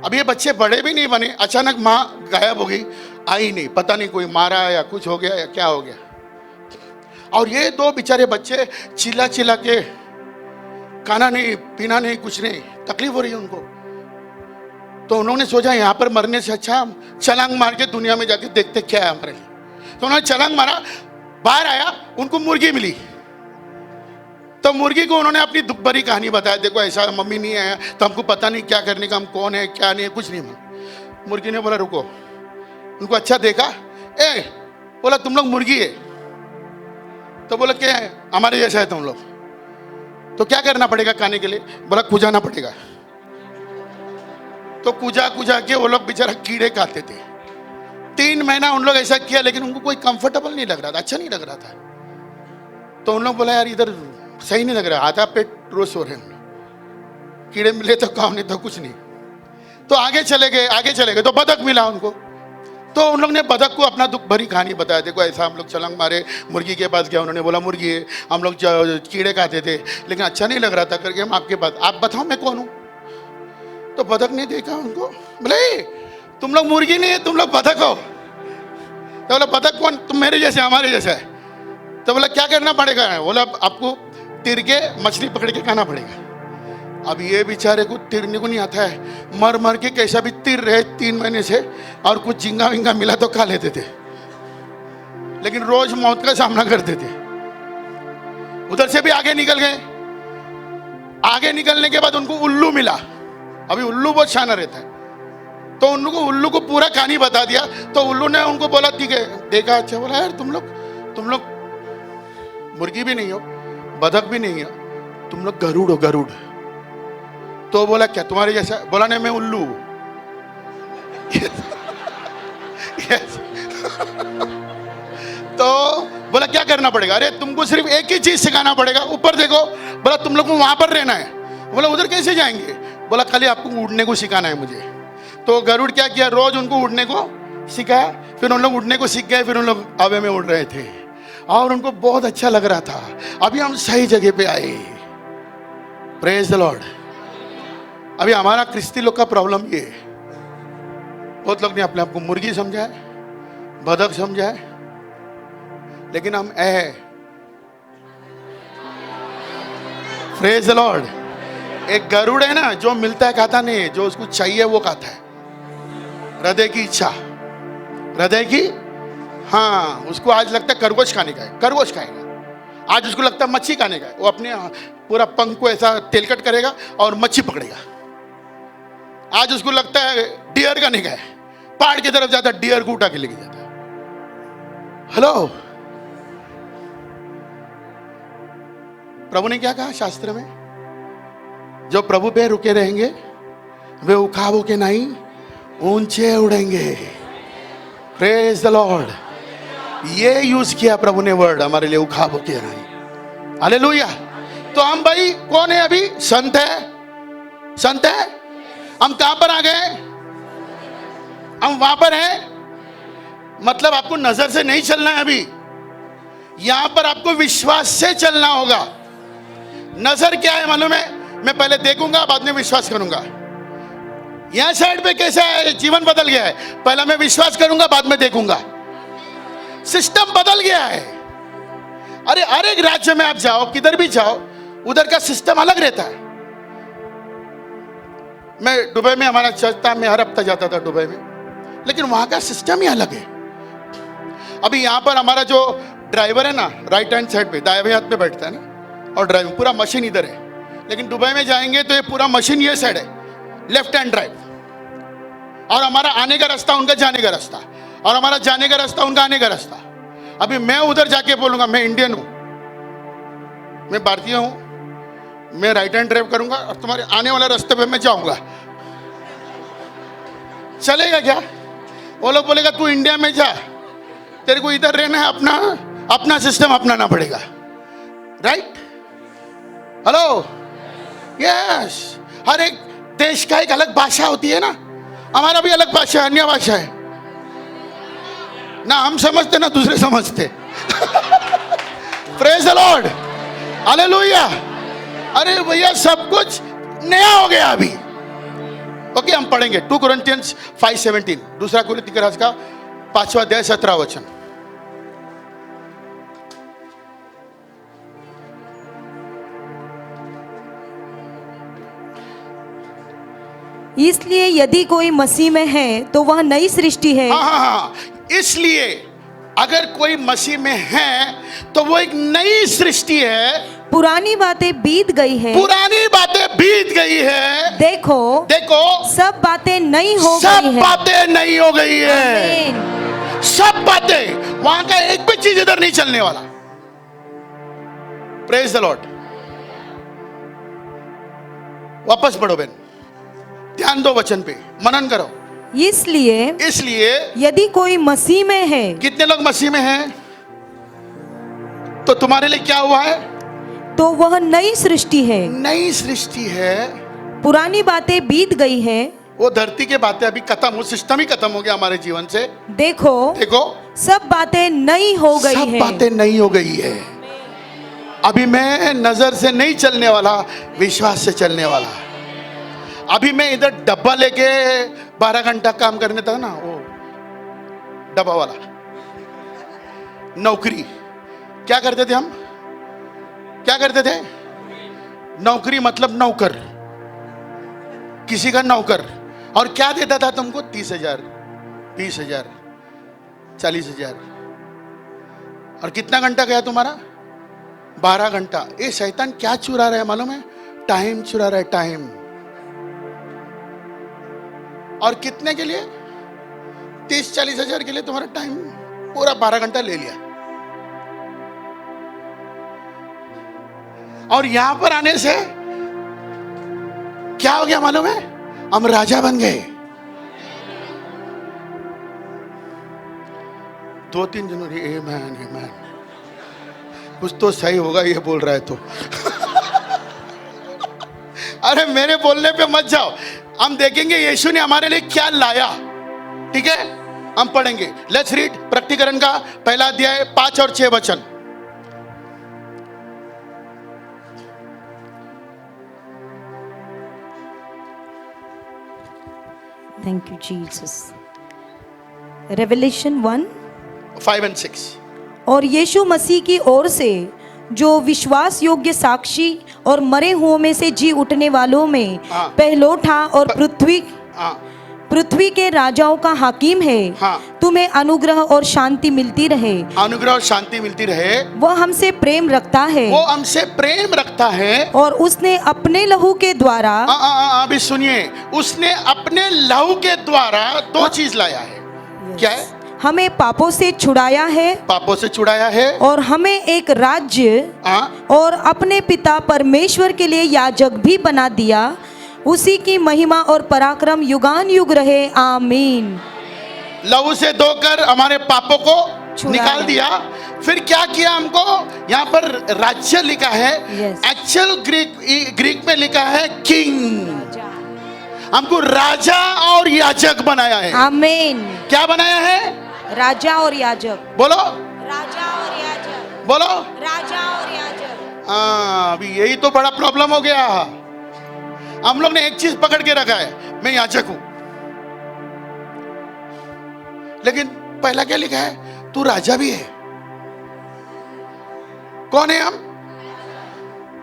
अब ये बच्चे बड़े भी नहीं बने, अचानक माँ गायब हो गई, आई नहीं, पता नहीं कोई मारा या कुछ हो गया या क्या हो गया। और ये 2 बेचारे बच्चे चिल्ला चिल्ला के, खाना नहीं पीना नहीं कुछ नहीं, तकलीफ हो रही है उनको। तो उन्होंने सोचा यहाँ पर मरने से अच्छा हम छलांग मार के दुनिया में जाके देखते क्या है हमारे लिए। तो उन्होंने छलांग मारा, बाहर आया, उनको मुर्गी मिली। तो मुर्गी को उन्होंने अपनी दुख भरी कहानी बताया, देखो ऐसा मम्मी नहीं आया तो हमको पता नहीं क्या करने का, हम कौन है क्या नहीं है, कुछ नहीं मालूम। मुर्गी ने बोला रुको, उनको अच्छा देखा, बोला तुम लोग मुर्गी है? तो बोला क्या है, हमारे जैसा है तुम लोग, तो क्या करना पड़ेगा खाने के लिए? बोला कुजाना पड़ेगा। तो कुजा के वो लोग बेचारा कीड़े खाते थे। 3 महीना उन लोग ऐसा किया, लेकिन उनको कोई कंफर्टेबल नहीं लग रहा था, अच्छा नहीं लग रहा था। तो उन लोग बोला यार इधर सही नहीं लग रहा, आधा पेट रोज हो रहे हैं, कीड़े मिले तो काम नहीं तो कुछ नहीं। तो आगे चले गए तो बतख मिला उनको। तो उन लोग ने बतख को अपना दुख भरी कहानी बताया, देखो ऐसा हम लोग छलांग मारे, मुर्गी के पास गया, उन्होंने बोला मुर्गी है, हम लोग कीड़े खाते थे लेकिन अच्छा नहीं लग रहा था करके हम आपके पास, आप बताओ मैं कौन हूँ? तो बतख ने देखा उनको, बोले तुम लोग मुर्गी नहीं है, तुम लोग बतख हो। तो बोला बतख कौन? तुम मेरे जैसे, हमारे जैसा है। तो बोला क्या करना पड़ेगा? बोला आपको तिर के मछली पकड़ के खाना पड़ेगा। अब ये बेचारे को तिरने को नहीं आता है, मर मर के कैसा भी तिर रहे 3 महीने से, और कुछ झींगा विंगा मिला तो खा लेते थे, लेकिन रोज मौत का सामना करते थे। उधर से भी आगे निकल गए। आगे निकलने के बाद उनको उल्लू मिला। अभी उल्लू बहुत शाना रहता है, तो उनको उल्लू को पूरा कहानी बता दिया। तो उल्लू ने उनको बोला ठीक है, देखा, अच्छा, बोला यार तुम लोग मुर्गी भी नहीं हो, बतख भी नहीं हो, तुम लोग गरुड़ हो, गरुड़। तो बोला क्या तुम्हारे जैसा? बोला नहीं मैं उल्लू। तो बोला क्या करना पड़ेगा? अरे तुमको सिर्फ एक ही चीज सिखाना पड़ेगा, ऊपर देखो। बोला तुम लोग को वहां पर रहना है। बोला उधर कैसे जाएंगे? बोला खाली आपको उड़ने को सिखाना है मुझे। तो गरुड़ क्या किया, रोज उनको उड़ने को सिखाया। फिर उन लोग उड़ने को सीख गए, फिर उन लोग हवा में उड़ रहे थे और उनको बहुत अच्छा लग रहा था। अभी हम सही जगह पे आए, प्रेज द लॉर्ड। अभी हमारा क्रिस्ती लोग का प्रॉब्लम ये है, बहुत लोग ने अपने आप को मुर्गी समझा है, बतख समझा है, लेकिन हम प्रेज द लॉर्ड। एक गरुड़ है ना, जो मिलता है खाता नहीं है, जो उसको चाहिए वो खाता है। हृदय की इच्छा, हृदय की, हाँ, उसको आज लगता है खरगोश खाने का है, खरगोश खाएगा। आज उसको लगता है मच्छी खाने का है, वो अपने पूरा पंख को ऐसा तेलकट करेगा और मच्छी पकड़ेगा। आज उसको लगता है डियर खाने का है, पहाड़ की तरफ जाता है, डियर को उठा के लेके जाता है। हेलो, प्रभु ने क्या कहा शास्त्र में? जो प्रभु पे रुके रहेंगे वे उखाबों के नहीं ऊंचे उड़ेंगे। Praise the lord. ये यूज किया प्रभु ने वर्ड हमारे लिए, उखाबों के नहीं। हालेलुया। तो हम भाई कौन है? अभी संत है, संत है। हम कहां पर आ गए? हम वहां पर हैं। मतलब आपको नजर से नहीं चलना है, अभी यहां पर आपको विश्वास से चलना होगा। नजर क्या है मालूम है? मैं पहले देखूंगा बाद में विश्वास करूंगा। यहां साइड पे कैसा है? जीवन बदल गया है, पहले मैं विश्वास करूंगा बाद में देखूंगा। सिस्टम बदल गया है। अरे हर एक राज्य में आप जाओ, किधर भी जाओ, उधर का सिस्टम अलग रहता है। मैं दुबई में, हमारा चर्च था, मैं हर हफ्ता जाता था दुबई में, लेकिन वहां का सिस्टम ही अलग है। अभी यहां पर हमारा जो ड्राइवर है ना, राइट हैंड साइड पे, दाएं हाथ पे बैठता है ना, और ड्राइविंग पूरा मशीन इधर है। लेकिन दुबई में जाएंगे तो ये पूरा मशीन ये साइड है, लेफ्ट हैंड ड्राइव। और हमारा आने का रास्ता, उनका जाने का रास्ता, और हमारा जाने का रास्ता, उनका आने का रास्ता। अभी मैं उधर जाके बोलूंगा मैं इंडियन हूं, मैं भारतीय हूं, मैं राइट हैंड ड्राइव करूंगा और तुम्हारे आने वाले रास्ते पे मैं जाऊंगा, चलेगा क्या? वो लोग बोलेगा तू इंडिया में जा, तेरे को इधर रहना है, अपना अपना सिस्टम अपनाना पड़ेगा, राइट? Hello, yes. हर एक देश का एक अलग भाषा होती है ना, हमारा भी अलग भाषा है, अन्य भाषा है ना, हम समझते ना दूसरे समझते। Praise the lord, hallelujah. अरे भैया सब कुछ नया हो गया अभी। ओके, हम पढ़ेंगे 2 Corinthians 5:17, दूसरा कुरिन्थियों के राज का 5वां अध्याय 17 वचन। इसलिए यदि कोई मसीह में है तो वह नई सृष्टि है। हाँ, इसलिए अगर कोई मसीह में है तो वो एक नई सृष्टि है। पुरानी बातें बीत गई है, पुरानी बातें बीत गई है, देखो देखो सब बातें नई हो गई सब है। बातें नई हो गई है। आमीन। सब बातें, वहां का एक भी चीज इधर नहीं चलने वाला। Praise the Lord. वापस पढ़ो बहन, ध्यान दो वचन पे, मनन करो। इसलिए यदि कोई मसीह में है, कितने लोग मसीह में हैं? तो तुम्हारे लिए क्या हुआ है? तो वह नई सृष्टि है। नई सृष्टि है। पुरानी बातें बीत गई है, वो धरती के बातें अभी खत्म, वो सिस्टम ही खत्म हो गया हमारे जीवन से। देखो सब बातें नई हो गई है। सब बातें नई हो गई है। अभी मैं नजर से नहीं चलने वाला, विश्वास से चलने वाला। अभी मैं इधर डब्बा लेके 12 घंटा काम करने था ना, वो डब्बा वाला नौकरी। क्या करते थे हम? क्या करते थे? नौकरी मतलब नौकर, किसी का नौकर। और क्या देता था तुमको? 30,000, 20,000, 40,000। और कितना घंटा गया तुम्हारा? 12 घंटा। ये शैतान क्या चुरा रहा है मालूम है? टाइम चुरा रहा है, टाइम। और कितने के लिए? 30-40 हजार के लिए तुम्हारा टाइम पूरा 12 घंटा ले लिया। और यहां पर आने से क्या हो गया मालूम है? हम राजा बन गए। 2-3 जनवरी, आमेन। कुछ तो सही होगा ये बोल रहा है तो। अरे मेरे बोलने पे मत जाओ, हम देखेंगे यीशु ने हमारे लिए क्या लाया। ठीक है, हम पढ़ेंगे। लेट्स रीड प्रकटीकरण का 1 अध्याय 5 और 6 वचन। Thank you Jesus. रेवलेशन 1, 5 और 6। और यीशु मसीह की ओर से जो विश्वास योग्य साक्षी और मरे हुओं में से जी उठने वालों में पहलोठा और पृथ्वी के राजाओं का हाकिम है, तुम्हें अनुग्रह और शांति मिलती रहे। अनुग्रह और शांति मिलती रहे। वह हमसे प्रेम रखता है, वो हमसे प्रेम रखता है। और उसने अपने लहू के द्वारा, अभी सुनिए, उसने अपने लहू के द्वारा 2 चीज लाया है। क्या है? हमें पापों से छुड़ाया है, पापों से छुड़ाया है, और हमें एक राज्य और अपने पिता परमेश्वर के लिए याजक भी बना दिया। उसी की महिमा और पराक्रम युगान युग रहे, आमीन। लहू से धोकर हमारे पापों को निकाल दिया। फिर क्या किया हमको? यहाँ पर राज्य लिखा है, एक्चुअल ग्रीक में लिखा है किंग। हमको राजा और याजक बनाया है, आमीन। क्या बनाया है? राजा और याजक। बोलो राजा और याजक। बोलो राजा और याजक। अभी यही तो बड़ा प्रॉब्लम हो गया। हम लोग ने एक चीज पकड़ के रखा है, मैं याजक हूं। लेकिन पहला क्या लिखा है? तू राजा भी है। कौन है हम?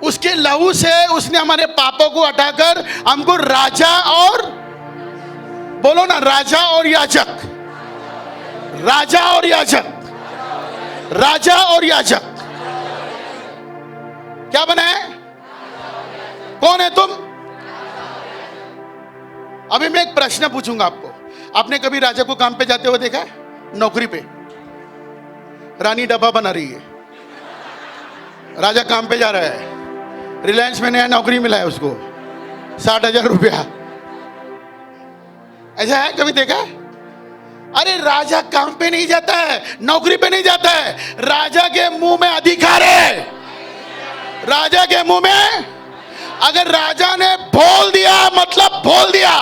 उसके लहू से उसने हमारे पापों को हटाकर हमको राजा और, बोलो ना, राजा और याजक। राजा और याजक, राजा और याजक। क्या बना है? कौन है तुम? अभी मैं एक प्रश्न पूछूंगा आपको। आपने कभी राजा को काम पे जाते हुए देखा है? नौकरी पे रानी डब्बा बना रही है, राजा काम पे जा रहा है। रिलायंस में नया नौकरी मिला है उसको, 60,000 रुपया। ऐसा है? कभी देखा है? अरे अरे राजा काम पे नहीं जाता है, नौकरी पे नहीं जाता है, राजा के मुंह में अधिकार है। राजा के मुंह में अगर राजा ने बोल दिया मतलब बोल दिया,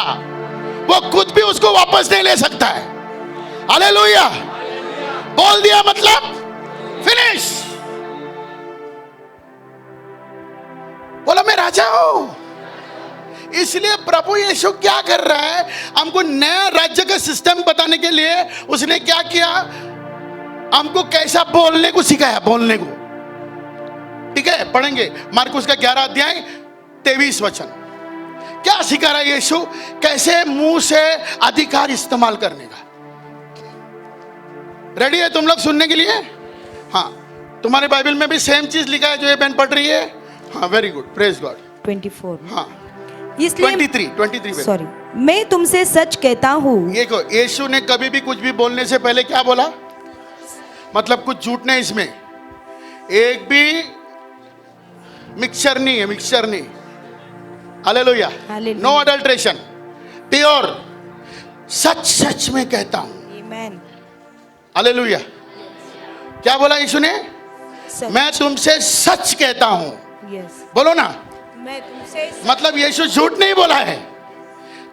वो खुद भी उसको वापस नहीं ले सकता है। हालेलुया। बोल दिया मतलब फिनिश। बोला मैं राजा हूं। इसलिए प्रभु यीशु क्या कर रहा है, हमको नया राज्य का सिस्टम बताने के लिए उसने क्या किया, हमको कैसा बोलने को सिखाया, बोलने को। ठीक है, पढ़ेंगे मार्कुस का 11 अध्याय 23 वचन। क्या सिखा रहा है यीशु, कैसे मुंह से अधिकार इस्तेमाल करने का। रेडी है तुम लोग सुनने के लिए? हाँ, तुम्हारे बाइबल में भी सेम चीज लिखा है जो ये बहन पढ़ रही है। हाँ, वेरी गुड, प्रेज गॉड। 24। हाँ, इसलिए 23 सॉरी, मैं तुमसे सच कहता हूँ। देखो, यीशु ने कभी भी कुछ भी बोलने से पहले क्या बोला, मतलब कुछ झूठ नहीं इसमें, एक भी मिक्सचर नहीं है, मिक्सचर नहीं। हालेलुया, नो अडल्ट्रेशन, प्योर, सच सच में कहता हूं। आमीन। हालेलुया। क्या बोला यीशु ने? मैं तुमसे सच कहता हूं। बोलो ना, मैं तुमसे मतलब यीशु झूठ नहीं बोला है।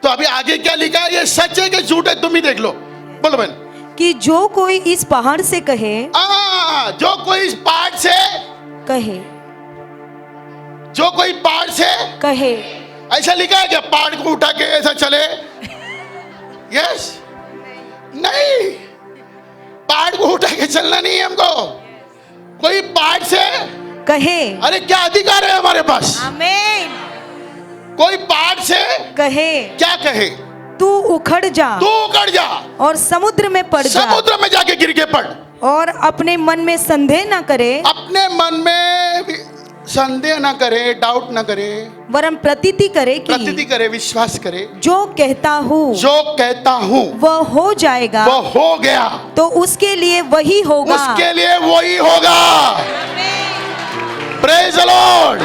तो अभी आगे क्या लिखा है, ये सच है कि झूठ है, तुम ही देख लो। बोलो बहन। कि जो कोई इस पहाड़ से कहे, जो कोई इस पहाड़ से कहे, जो कोई पहाड़ से कहे, ऐसा लिखा है क्या पहाड़ को उठा के ऐसा चले? यस, नहीं, पहाड़ को उठा के चलना नहीं है हमको। कोई पहाड़ से कहे, अरे क्या अधिकार है हमारे पास? आमीन। कोई पहाड़ से कहे, क्या कहे? तू उखड़ जा, तू उखड़ जा और समुद्र में पड़ जा, समुद्र में जाके गिर के पड़, और अपने मन में संदेह ना करे, अपने मन में संदेह ना करे, डाउट ना करे, वरन प्रतीति करे, विश्वास करे, जो कहता हूँ वह हो जाएगा, वह हो गया, तो उसके लिए वही होगा, उसके लिए वही होगा। Praise the Lord.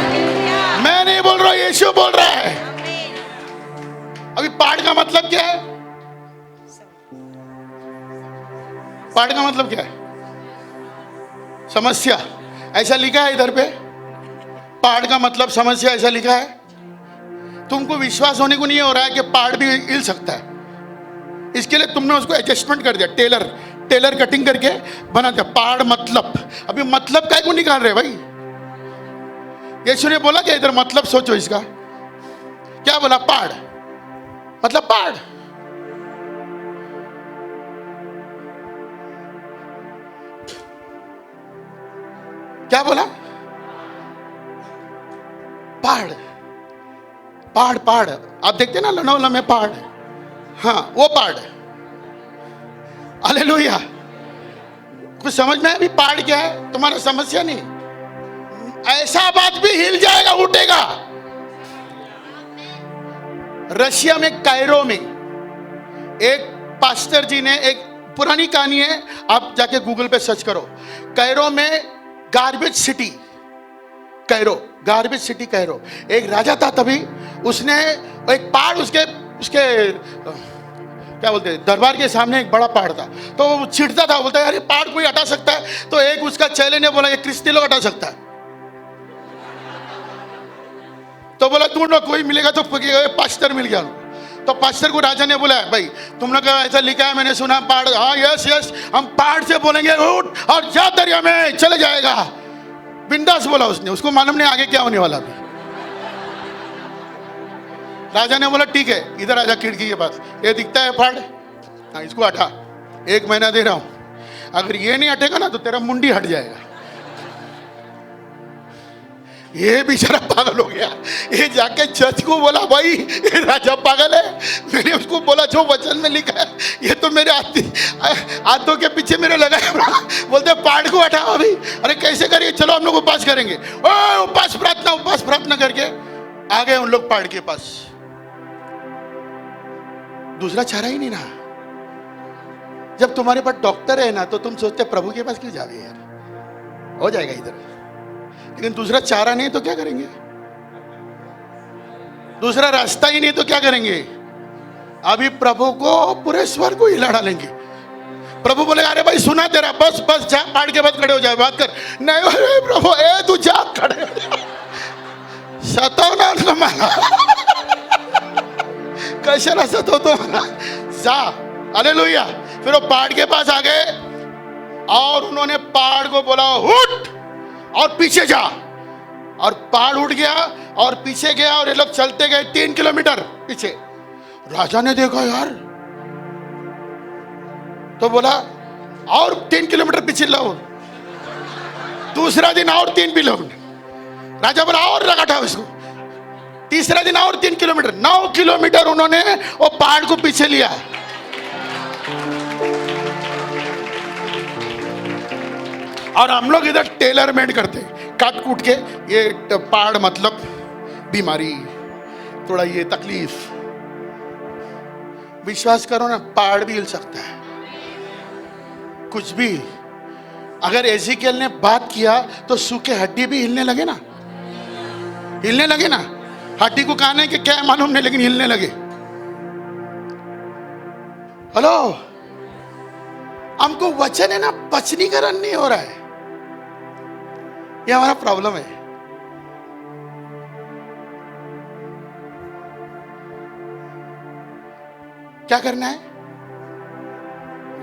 मैं नहीं बोल रहा हूं, यीशु बोल रहा है। अभी पहाड़ का मतलब क्या है? पहाड़ का मतलब क्या है? समस्या, ऐसा लिखा है इधर पे। पहाड़ का मतलब समस्या, ऐसा लिखा है। तुमको विश्वास होने को नहीं हो रहा है कि पहाड़ भी हिल सकता है। इसके लिए तुमने उसको एडजस्टमेंट कर दिया, टेलर कटिंग करके बना दिया। पहाड़ मतलब, अभी मतलब काय को निकाल रहे भाई? यीशु ने बोला कि इधर मतलब सोचो इसका। क्या बोला? पहाड़ मतलब पहाड़। क्या बोला? पहाड़, पहाड़, पहाड़। आप देखते ना लोनावाला में पहाड़, हाँ वो पहाड़। हालेलुया। कुछ समझ में? अभी पहाड़ क्या है? तुम्हारा समस्या नहीं, ऐसा बात भी हिल जाएगा, उठेगा। रशिया में कायरो में एक पास्टर जी ने, एक पुरानी कहानी है, आप जाके गूगल पे सर्च करो, कायरो में garbage city, garbage city Cairo. एक राजा था तभी, उसने एक पहाड़, उसके क्या बोलते हैं, दरबार के सामने एक बड़ा पहाड़ था। तो वो छिड़ता था, बोलता है यार ये पहाड़ कोई हटा सकता है? तो एक उसका चेले ने बोला ये क्रिस्ती लोग हटा सकता है। तो बोला ढूंढो, कोई मिलेगा तो पास्टर मिल गया। तो पास्टर को राजा ने बोला भाई तुम लोग ऐसा लिखा है, मैंने सुना पहाड़, हाँ यस हम पहाड़ से बोलेंगे उठ और जा दरिया में चले जाएगा, बिंदास बोला उसने। उसको मालूम नहीं आगे क्या होने वाला भी। राजा ने बोला ठीक है, इधर आजा खिड़की के पास, ये दिखता है पहाड़, हाँ इसको हटा, 1 महीना दे रहा हूं, अगर ये नहीं हटेगा ना तो तेरा मुंडी हट जाएगा। ये बेचारा पागल हो गया। ये जाके जज को बोला भाई ये राजा पागल है। मैंने उसको बोला जो वचन में लिखा है, ये तो मेरे हाथों के पीछे मेरे लगा है। बोलते पहाड़ को हटाओ अभी। अरे कैसे करिए? चलो हम लोग उपास करेंगे। उपास प्रार्थना करके आ गए उन लोग पहाड़ के पास। दूसरा चारा ही नहीं ना। जब तुम्हारे पास डॉक्टर है ना तो तुम सोचते प्रभु के पास क्यों जाओगे यार, हो जाएगा इधर। लेकिन दूसरा चारा नहीं तो क्या करेंगे? दूसरा रास्ता ही नहीं तो क्या करेंगे? अभी प्रभु को पूरे स्वर्ग को हिला डालेंगे। प्रभु बोले अरे भाई सुना तेरा, बस बस जा, पहाड़ के बाद खड़े हो जाए, बात कर। नहीं अरे प्रभु ए तू जा, खड़े हो जा, सतावना ना मला, कशाला सतावतो मला, जा। हालेलुया। फिर वो पहाड़ के पास आ गए और उन्होंने पहाड़ को बोला उठ और पीछे जा, और पहाड़ उठ गया और पीछे गया, और ये लोग चलते गए 3 किलोमीटर पीछे। राजा ने देखा यार, तो बोला और 3 किलोमीटर पीछे लाओ। दूसरा दिन और 3 किलोमीटर, राजा बोला और लगाटा उसको। तीसरा दिन और 3 किलोमीटर, 9 किलोमीटर उन्होंने वो पहाड़ को पीछे लिया। और हम लोग इधर टेलर मेड करते, काट कूट के, ये पहाड़ मतलब बीमारी, थोड़ा ये तकलीफ। विश्वास करो ना, पहाड़ भी हिल सकता है, कुछ भी। अगर एजिकियल ने बात किया तो सूखे हड्डी भी हिलने लगे ना, हिलने लगे ना। हड्डी को कहने के क्या है मालूम नहीं, लेकिन हिलने लगे। हेलो, हमको वचन है ना, पचनीकरण नहीं हो रहा है, ये हमारा प्रॉब्लम है। क्या करना है?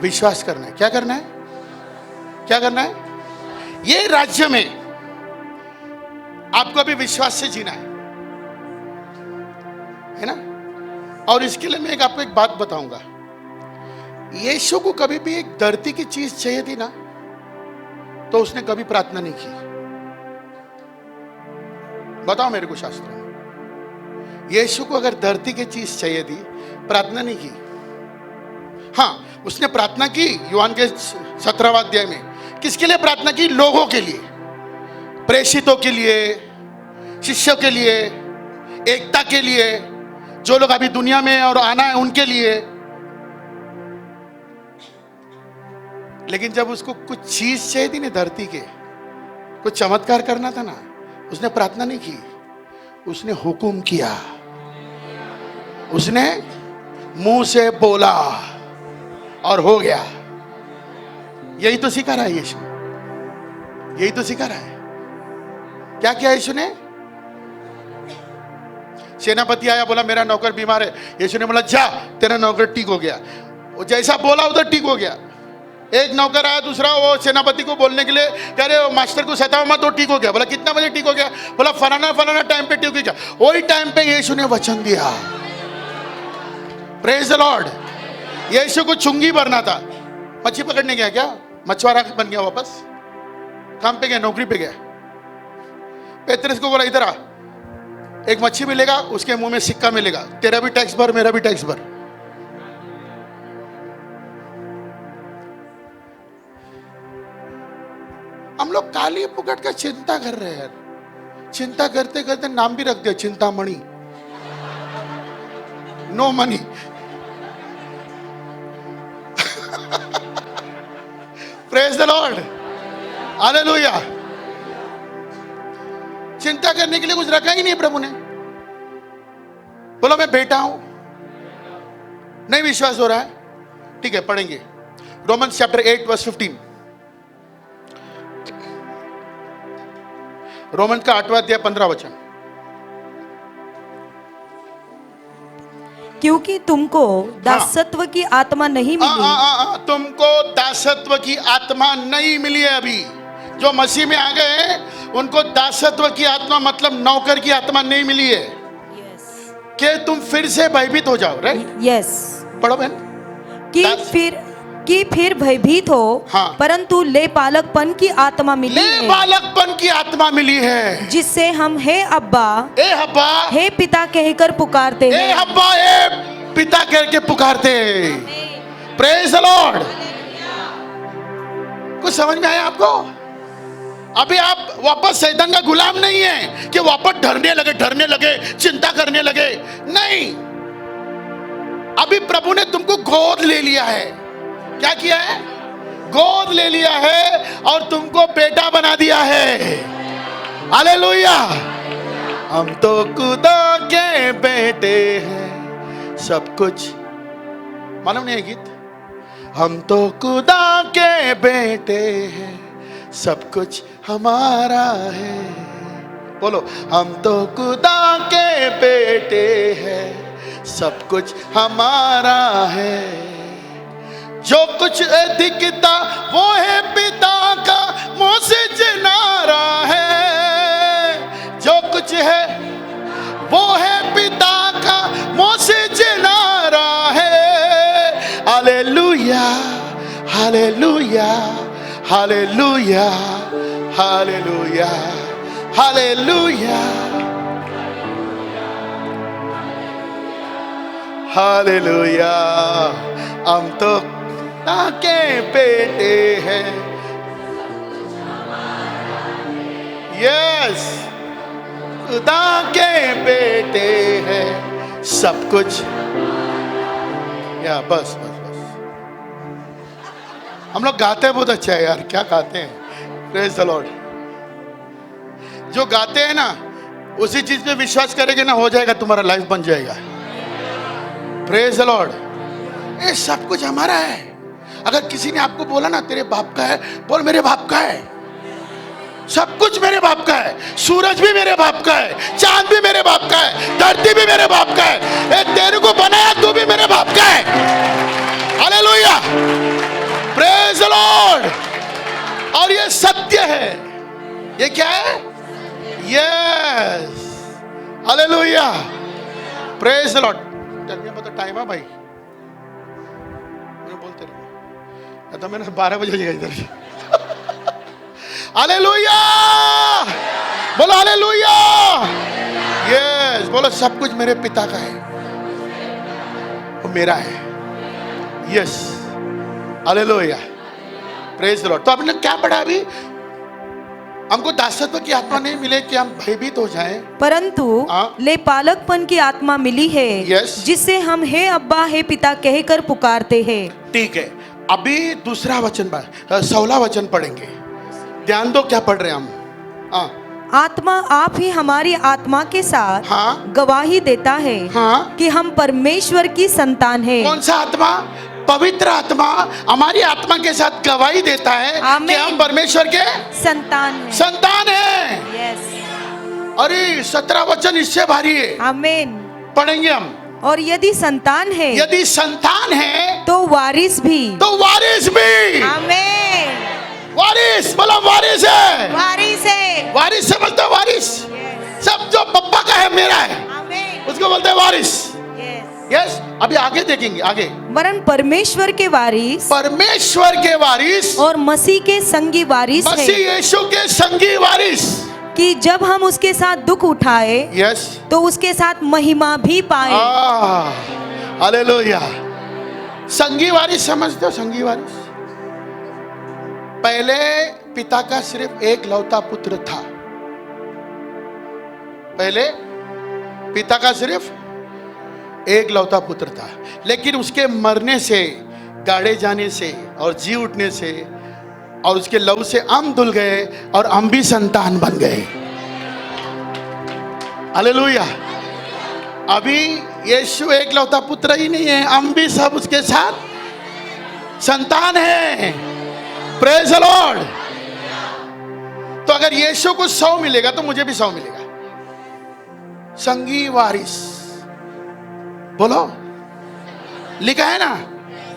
विश्वास करना है। क्या करना है? क्या करना है? ये राज्य में आपको अभी विश्वास से जीना है ना। और इसके लिए मैं आपको एक बात बताऊंगा। यीशु को कभी भी एक धरती की चीज चाहिए थी ना, तो उसने कभी प्रार्थना नहीं की। बताओ मेरे को शास्त्रों में, यीशु को अगर धरती की चीज चाहिए थी, प्रार्थना नहीं की। हाँ, उसने प्रार्थना की यूहन्ना के 17वां अध्याय में। किसके लिए प्रार्थना की? लोगों के लिए, प्रेषितों के लिए, शिष्यों के लिए, एकता के लिए, जो लोग अभी दुनिया में और आना है उनके लिए। लेकिन जब उसको कुछ चीज चाहिए थी ना धरती के, कुछ चमत्कार करना था ना, उसने प्रार्थना नहीं की, उसने हुकुम किया, उसने मुंह से बोला और हो गया। यही तो सिखा रहा है यीशु, यही तो सिखा रहा है। क्या किया यीशु ने? सेनापति आया, बोला मेरा नौकर बीमार है। यीशु ने बोला जा, तेरा नौकर ठीक हो गया। वो जैसा बोला उधर ठीक हो गया। एक नौकर आया, दूसरा, वो सेनापति को बोलने के लिए कह रहे मास्टर को सताओ मत, तो ठीक हो गया। बोला कितना बजे ठीक हो गया? बोला फलाना फलाना टाइम पे ठीक हो गया। वही टाइम पे यीशु ने वचन दिया। Praise the Lord. यीशु को चुंगी भरना था, मच्छी पकड़ने गया, क्या मछुआरा बन गया, वापस काम पे गया, नौकरी पे गया। पेतरस को बोला इधर आ, एक मच्छी मिलेगा, उसके मुंह में सिक्का मिलेगा, तेरा भी टैक्स भर, मेरा भी टैक्स भर। हम लोग काली पुकट का चिंता कर रहे हैं। चिंता करते करते नाम भी रख दिया Chintamani, no money. Praise the lord, hallelujah. चिंता करने के लिए कुछ रखा ही नहीं प्रभु ने। बोलो मैं बेटा हूं, नहीं विश्वास हो रहा है, ठीक है पढ़ेंगे रोमन्स चैप्टर 8 वर्स 15। रोमन का 8वां अध्याय 15 वचन। क्योंकि तुमको दासत्व की आत्मा नहीं मिली। तुमको दासत्व की आत्मा नहीं मिली है। अभी जो मसीह में आ गए हैं उनको दासत्व की आत्मा मतलब नौकर की आत्मा नहीं मिली है। कि तुम फिर से भयभीत हो जाओ, राइट? यस, पढ़ो बहन। कि फिर भयभीत हो, हाँ। परंतु ले पालकपन की आत्मा मिली है। ले पालकपन की आत्मा मिली है, जिससे हम हे अब्बा, ए अब्बा, हे पिता कहकर पुकारते हैं। ए अब्बा, ए पिता कहकर पुकारते हैं। Praise the Lord. कुछ समझ में आया आपको? अभी आप वापस शैतान का गुलाम नहीं है कि वापस डरने लगे, चिंता करने लगे। नहीं, अभी प्रभु ने तुमको गोद ले लिया है। क्या किया है? गोद ले लिया है और तुमको बेटा बना दिया है। हालेलुया। हम तो खुदा के बेटे हैं। सब कुछ मालूम नहीं है गीत? हम तो खुदा के बेटे हैं, सब कुछ हमारा है। बोलो, हम तो खुदा के बेटे हैं, सब कुछ हमारा है। जो कुछ दिखता वो है पिता का मुँह से जनारा है। जो कुछ है वो है पिता का मुँह से जनारा है। Hallelujah, hallelujah, hallelujah, hallelujah, hallelujah, hallelujah. हम तो खुदा के बेटे हैं। यस, खुदा के बेटे हैं, सब कुछ। या बस बस बस, हम लोग गाते हैं बहुत अच्छा है यार, क्या गाते हैं। Praise the Lord. जो गाते हैं ना उसी चीज पे विश्वास करेंगे ना, हो जाएगा, तुम्हारा लाइफ बन जाएगा। Praise the lord. ये सब कुछ हमारा है। अगर किसी ने आपको बोला ना तेरे बाप का है, बोल मेरे बाप का है। सब कुछ मेरे बाप का है। सूरज भी मेरे बाप का है, चांद भी मेरे बाप का है, धरती भी मेरे बाप का है। तेरे को बनाया तू भी मेरे बाप का है। Hallelujah, praise the Lord. और ये सत्य है। ये क्या है? Yes, hallelujah, praise the Lord. मतलब टाइम है भाई, मैं बोलते रहो तो मैंने 12 बजे जाएगा इधर। हालेलुया, बोलो हालेलुया। यस, बोलो सब कुछ मेरे पिता का है, वो मेरा है। Yes, hallelujah, praise the lord. तो आपने क्या पढ़ा अभी? हमको दासत्व की आत्मा नहीं मिले कि हम भयभीत हो जाएं, परंतु लेपालकपन की आत्मा मिली है। यस, जिससे हम हे अब्बा हे पिता कहकर पुकारते हैं। ठीक है, अभी दूसरा वचन 16 वचन पढ़ेंगे। ध्यान दो क्या पढ़ रहे हैं हम। आत्मा आप ही हमारी आत्मा के साथ गवाही देता है कि हम परमेश्वर की संतान हैं। कौन सा आत्मा? पवित्र आत्मा हमारी आत्मा के साथ गवाही देता है कि हम परमेश्वर के संतान हैं। यस। अरे 17 वचन इससे भारी है। आमीन। पढ़ेंगे हम। और यदि संतान है तो वारिस भी। आमीन। वारिस मतलब वारिस है। वारिस से बोलते हैं वारिस। सब जो पप्पा का है मेरा है, उसको बोलते हैं वारिस। यस, अभी आगे देखेंगे आगे। वरन परमेश्वर के वारिस और मसीह के संगी वारिस है। मसीह यीशु के संगी वारिस, कि जब हम उसके साथ दुख उठाए, यस, तो उसके साथ महिमा भी पाए। हालेलुया। संगी वारिस समझते हो? संगी वारिस, पहले पिता का सिर्फ एक लौता पुत्र था। पहले पिता का सिर्फ एक लौता पुत्र था, लेकिन उसके मरने से, गाड़े जाने से और जी उठने से और उसके लहू से हम धुल गए और हम भी संतान बन गए। हालेलुया। अभी यीशु एक लौता पुत्र ही नहीं है, हम भी सब उसके साथ संतान हैं। Praise the lord. तो अगर यीशु को 100 मिलेगा तो मुझे भी 100 मिलेगा। संगी वारिस, बोलो, लिखा है ना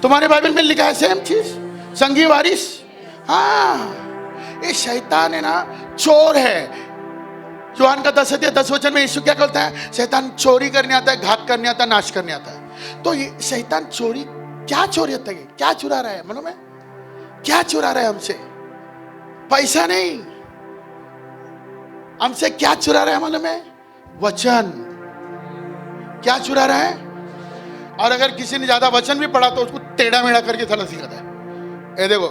तुम्हारे बाइबल में, लिखा है सेम चीज, संगी वारिस। ये शैतान है ना, चोर है। यूहन्ना का 10 वचन में यीशु क्या कहता है? शैतान चोरी करने आता है, घात करने आता है, नाश करने आता है। तो ये शैतान चोरी, क्या चोरी होता है? क्या चुरा रहा है? मालूम है क्या चुरा रहा है हमसे? पैसा नहीं, हमसे क्या चुरा रहा है मालूम है? वचन। क्या चुरा रहा है? और अगर किसी ने ज्यादा वचन भी पढ़ा तो उसको टेढ़ा मेढ़ा करके थोड़ा सिखाता है। ये देखो,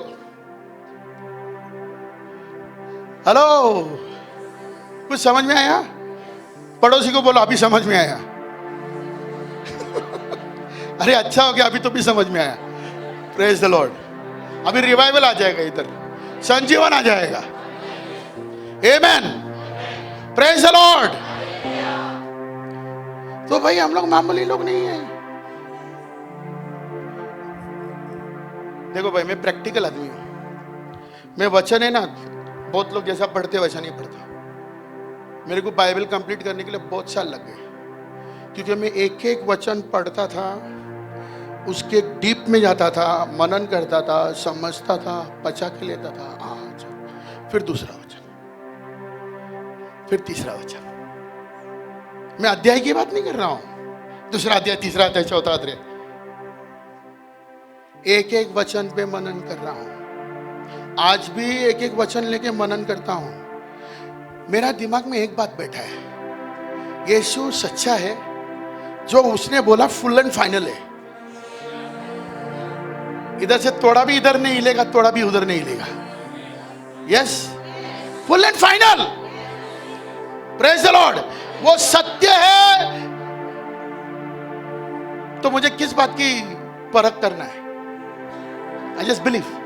हेलो, कुछ समझ में आया? पड़ोसी को बोलो अभी समझ में आया। अरे अच्छा हो गया, अभी तो भी समझ में आया। Praise the lord. अभी रिवाइवल आ जाएगा, इधर संजीवन आ जाएगा। Amen, praise the lord. तो भाई हम लोग मामूली लोग नहीं हैं। देखो भाई, मैं प्रैक्टिकल आदमी हूं। मैं वचन है ना, बहुत लोग जैसा पढ़ते वैसा नहीं पढ़ता। मेरे को बाइबल कंप्लीट करने के लिए बहुत साल लग गए, क्योंकि मैं एक एक वचन पढ़ता था, उसके डीप में जाता था, मनन करता था, समझता था, पचा के लेता था। आज फिर दूसरा वचन, फिर तीसरा वचन। मैं अध्याय की बात नहीं कर रहा हूं, दूसरा अध्याय, तीसरा अध्याय, चौथा अध्याय, एक एक वचन पे मनन कर रहा हूं। आज भी एक एक वचन लेके मनन करता हूं। मेरा दिमाग में एक बात बैठा है, यीशु सच्चा है, जो उसने बोला फुल एंड फाइनल है। इधर से थोड़ा भी इधर नहीं हिलेगा, थोड़ा भी उधर नहीं हिलेगा। Yes, full and final. Praise the lord. वो सत्य है, तो मुझे किस बात की परख करना है? I just believe.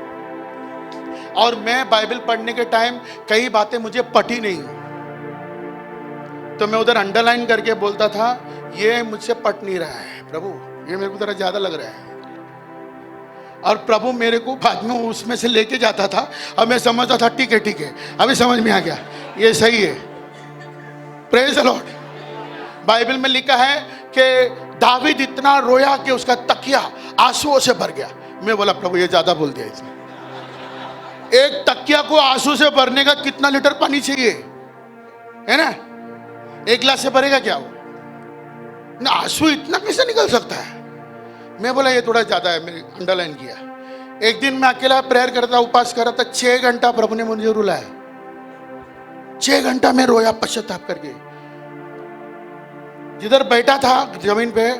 और मैं बाइबल पढ़ने के टाइम कई बातें मुझे पटी नहीं, तो मैं उधर अंडरलाइन करके बोलता था, ये मुझसे पट नहीं रहा है प्रभु, ये मेरे को जरा ज्यादा लग रहा है। और प्रभु मेरे को बाद में उसमें से लेके जाता था, और मैं समझता था ठीक है, अभी समझ में आ गया, ये सही है। Praise the Lord. बाइबल में लिखा है कि दावीद इतना रोया कि उसका तकिया आंसुओं से भर गया। मैं बोला प्रभु ये ज्यादा बोल दिया इसने। एक तकिया को आंसू से भरने का कितना लीटर पानी चाहिए, है ना? एक गिलास से भरेगा क्या वो? ना, आंसू इतना कैसे निकल सकता है? मैं बोला ये थोड़ा ज्यादा है, मैंने अंडरलाइन किया। एक दिन मैं अकेला प्रेयर करता, उपास कर रहा था, 6 घंटा प्रभु ने मुझे रुलाया। 6 घंटा मैं रोया पश्चाताप करके। जिधर बैठा था जमीन पे,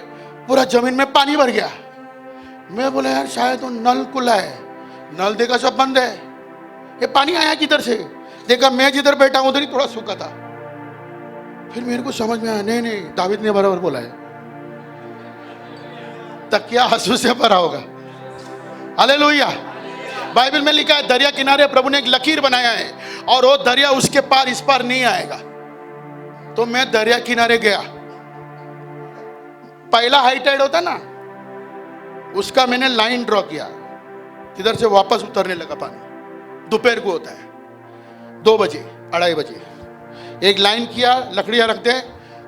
पूरा जमीन में पानी भर गया। मैं बोला यार शायद तो नल खुला है, नल देखा सब बंद है, ये पानी आया किधर से? देखा मैं जिधर बैठा उधर ही थोड़ा सूखा था। फिर मेरे को समझ में आया, नहीं दावीद ने बराबर बोला है, तकिया आंसू से भरा होगा। हालेलुया। बाइबल में लिखा है दरिया किनारे प्रभु ने एक लकीर बनाया है, और वो दरिया उसके पार इस पार नहीं आएगा। तो मैं दरिया किनारे गया। पहला हाई टाइड होता ना, उसका मैंने लाइन ड्रॉ किया, किधर से वापस उतरने लगा पानी। दोपहर को होता है, 2 बजे 2:30 बजे एक लाइन किया, लकड़ियां रख दे,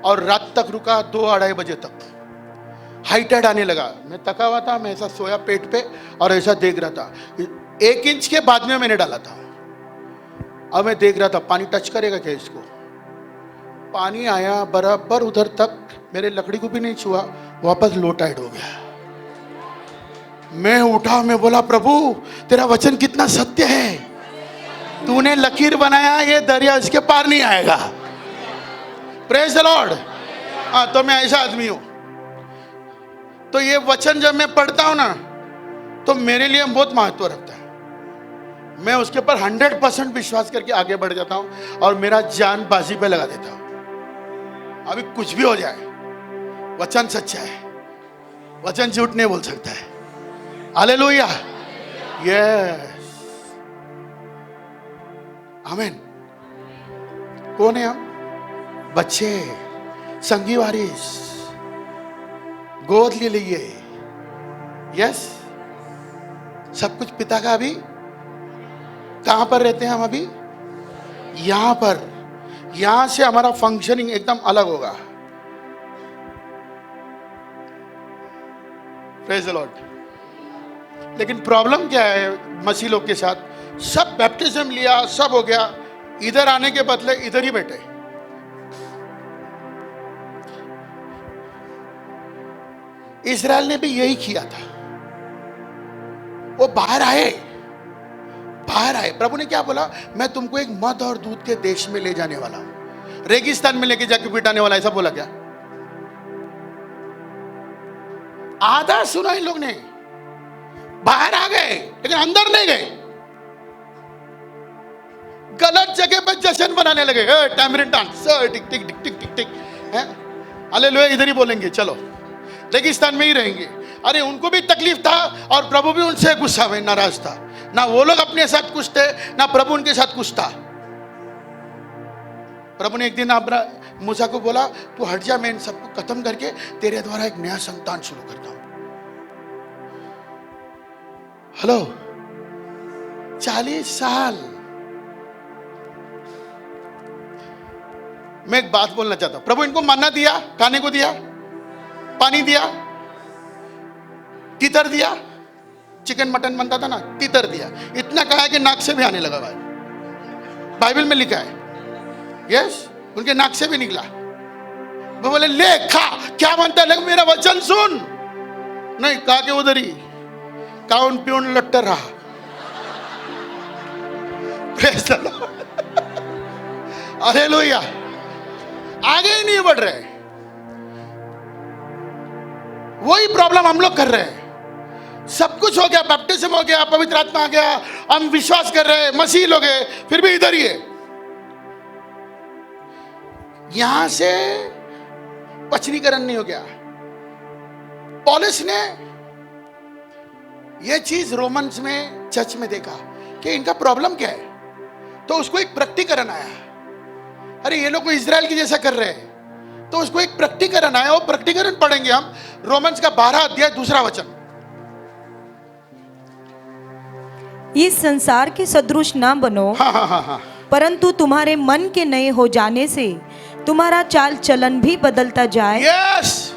और रात तक रुका 2-2:30 बजे तक। हाई टाइड आने लगा। मैं थका हुआ था, मैं ऐसा सोया पेट पे और ऐसा देख रहा था। 1 इंच के बाद में मैंने डाला था। अब मैं देख रहा था पानी टच करेगा क्या इसको। पानी आया बराबर उधर तक, मेरे लकड़ी को भी नहीं छुआ, वापस लो टाइड हो गया। मैं उठा, मैं बोला प्रभु तेरा वचन कितना सत्य है, तूने लकीर बनाया, ये दरिया इसके पार नहीं आएगा। Praise the Lord. हाँ, तो मैं ऐसा आदमी हूं। तो ये वचन जब मैं पढ़ता हूं ना, तो मेरे लिए बहुत महत्व रखता है। मैं उसके ऊपर 100% विश्वास करके आगे बढ़ जाता हूं, और मेरा जान बाजी पे लगा देता हूं। अभी कुछ भी हो जाए, वचन सच्चा है, वचन झूठ नहीं बोल सकता है। हालेलुया। यस, आमीन। कौन है हम? बच्चे, संगी वारिस, गोद ले लिए। यस, सब कुछ पिता का। अभी कहां पर रहते हैं हम? अभी यहां पर। यहां से हमारा फंक्शनिंग एकदम अलग होगा। Praise the Lord. लेकिन प्रॉब्लम क्या है मसीह लोग के साथ? सब बैप्टिज्म लिया, सब हो गया, इधर आने के बदले इधर ही बैठे। इस्राएल ने भी यही किया था। वो बाहर आए। प्रभु ने क्या बोला? मैं तुमको एक मध और दूध के देश में ले जाने वाला हूं, रेगिस्तान में लेके जाके बिठाने वाला। ऐसा बोला क्या? आधा सुना इन लोग ने। बाहर आ गए लेकिन अंदर नहीं गए। गलत जगह पर जश्न बनाने लगे। टैमरिन डांस, टिक टिक टिक टिक टिक टिक, हालेलुया। इधर ही बोलेंगे, चलो रेगिस्तान में ही रहेंगे। अरे उनको भी तकलीफ था, और प्रभु भी उनसे गुस्सा में नाराज था। ना वो लोग अपने साथ कुछ थे, ना प्रभु उनके साथ कुछ था। प्रभु ने एक दिन मूसा को बोला, तू हट जा, मैं इन सबको खत्म करके तेरे द्वारा एक नया संतान शुरू करता हूं। हेलो, 40 साल। मैं एक बात बोलना चाहता हूं, प्रभु इनको मन्ना दिया, खाने को दिया, पानी दिया, तीतर दिया, चिकन मटन बनता था ना, तीतर दिया, इतना कहा है कि नाक से भी आने लगा भाई, बाइबल में लिखा है। यस, उनके नाक से भी निकला। वो बोले ले खा, क्या बनता है, मेरा वचन सुन। नहीं, कहा के उधर ही काउन प्यून लट्टर रहा। Praise the lord, hallelujah. आगे ही नहीं बढ़ रहे। वही प्रॉब्लम हम लोग कर रहे हैं। सब कुछ हो गया, बैप्टिज्म हो गया, पवित्र आत्मा आ गया, हम विश्वास कर रहे हैं, मसीह लोग हैं, फिर भी इधर ही है। यहां से पचनीकरण नहीं हो गया। पौलुस ने यह चीज रोमन्स में चर्च में देखा कि इनका प्रॉब्लम क्या है, तो उसको एक प्रकटीकरण आया। अरे ये लोग को इजराइल की जैसा कर रहे हैं, तो उसको एक प्रकटीकरण आया। वो प्रकटीकरण पढ़ेंगे हम, रोमन्स का 12 अध्याय 2 वचन। इस संसार के सदृश ना बनो, हाँ। परंतु तुम्हारे मन के नए हो जाने से तुम्हारा चाल चलन भी बदलता जाए। यस,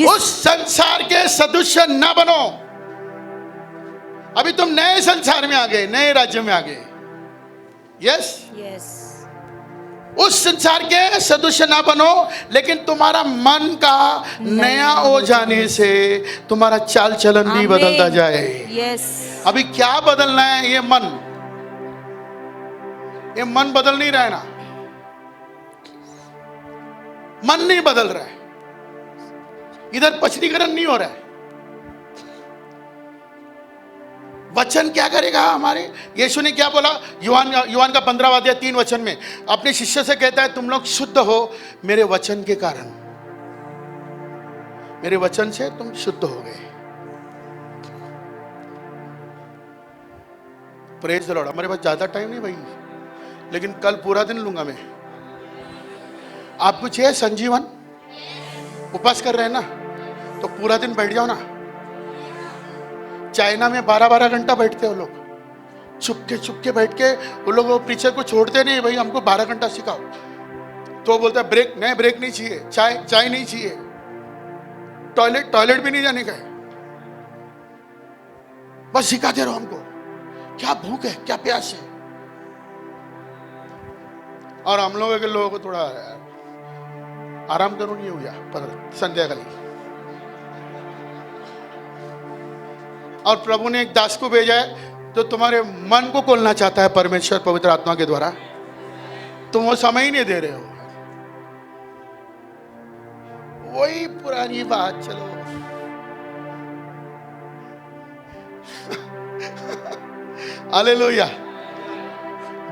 उस संसार के सदृश ना बनो। अभी तुम नए संसार में आ गए, नए राज्य में आ गए। यस, उस संसार के सदृश ना बनो, लेकिन तुम्हारा मन का नया हो जाने से तुम्हारा चाल चलन भी बदलता जाए। यस, अभी क्या बदलना है? ये मन बदल नहीं रहा है ना, मन नहीं बदल रहा है, इधर पचनीकरण नहीं हो रहा है। वचन क्या करेगा हमारे? यीशु ने क्या बोला? यूहान का 15वां अध्याय 3 वचन में अपने शिष्य से कहता है, तुम लोग शुद्ध हो मेरे वचन के कारण। मेरे वचन से तुम शुद्ध हो गए। Praise the Lord. हमारे पास ज्यादा टाइम नहीं भाई, लेकिन कल पूरा दिन लूंगा मैं। आपको चाहिए संजीवन? उपवास कर रहे हैं ना, तो पूरा दिन बैठ जाओ ना। चाइना में 12-12 घंटा बैठते हो लोग, चुपके बैठ के। वो लोग वो प्रीचर को छोड़ते नहीं, भाई हमको 12 घंटा सिखाओ। तो बोलता है ब्रेक नहीं चाहिए, चाय नहीं चाहिए, टॉयलेट भी नहीं जाने का है, बस सिखाते रहो हमको। क्या भूख है, क्या प्यास है। और हम लोगों को थोड़ा आराम करो नहीं हो गया पर संध्याकाली। और प्रभु ने एक दास को भेजा है जो तुम्हारे मन को खोलना चाहता है, परमेश्वर पवित्र आत्मा के द्वारा। तुम वो समय ही नहीं दे रहे हो। वही पुरानी बात, चलो हालेलुया।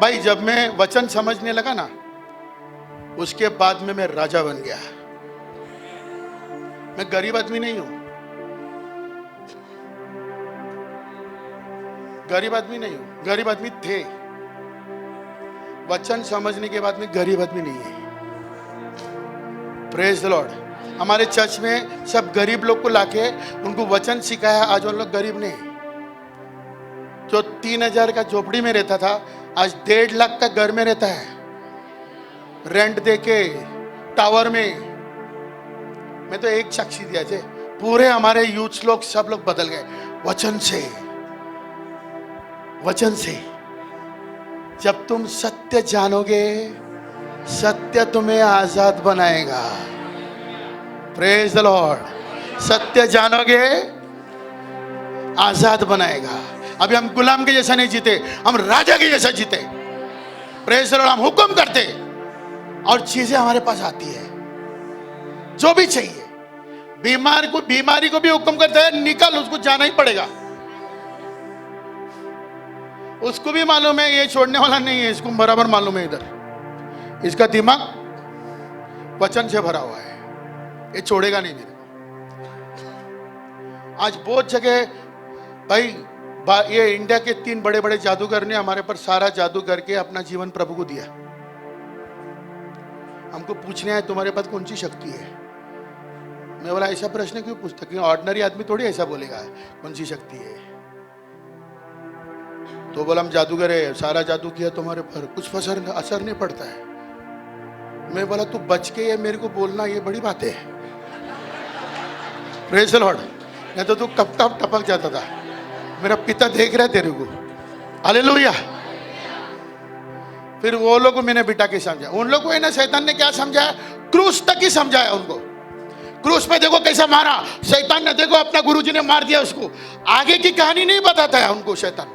भाई जब मैं वचन समझने लगा ना, उसके बाद में मैं राजा बन गया। मैं गरीब आदमी नहीं हूं, गरीब आदमी थे। वचन समझने के बाद में गरीब आदमी नहीं है। Praise the Lord. हमारे चर्च में सब गरीब लोग को लाके उनको वचन सिखाया। आज उन लोग गरीब नहीं, जो 3000 का झोपड़ी में रहता था आज 1.5 लाख का घर में रहता है, रेंट देके टावर में। मैं तो एक साक्षी दिया थे, पूरे हमारे यूथ लोग सब लोग बदल गए वचन से। जब तुम सत्य जानोगे, सत्य तुम्हें आजाद बनाएगा। Praise the Lord. सत्य जानोगे, आजाद बनाएगा। अभी हम गुलाम के जैसा नहीं जीते, हम राजा के जैसा जीते। Praise the lord. हम हुक्म करते और चीजें हमारे पास आती है, जो भी चाहिए। बीमारी को भी हुक्म करता है, निकल, उसको जाना ही पड़ेगा। उसको भी मालूम है ये छोड़ने वाला नहीं है, इसको बराबर मालूम है। इधर इसका दिमाग वचन से भरा हुआ है, ये छोड़ेगा नहीं मेरे को। आज बहुत जगह भाई ये इंडिया के 3 बड़े जादूगर ने हमारे पर सारा जादू करके अपना जीवन प्रभु को दिया। हमको पूछने आए तुम्हारे पास कौन सी शक्ति है? मैं बोला ऐसा प्रश्न क्यों पूछता? क्योंकि ऑर्डिनरी आदमी थोड़ी ऐसा बोलेगा कौन सी शक्ति है। तो बोला हम जादूगर है, सारा जादू किया तुम्हारे पर, कुछ असर नहीं पड़ता है। मैं बोला तू बच के ये मेरे को बोलना ये बड़ी बात है। Praise the Lord. नहीं तो तू कब कब टपक जाता था। मेरा पिता देख रहा है तेरे को। हालेलुया। फिर वो लोग को मैंने बिठा के समझा। उन लोग को है ना शैतान ने क्या समझाया, क्रूस तक ही समझाया उनको। क्रूस पे देखो कैसा मारा शैतान ने, देखो अपना गुरुजी ने मार दिया उसको। आगे की कहानी नहीं बताता है उनको शैतान।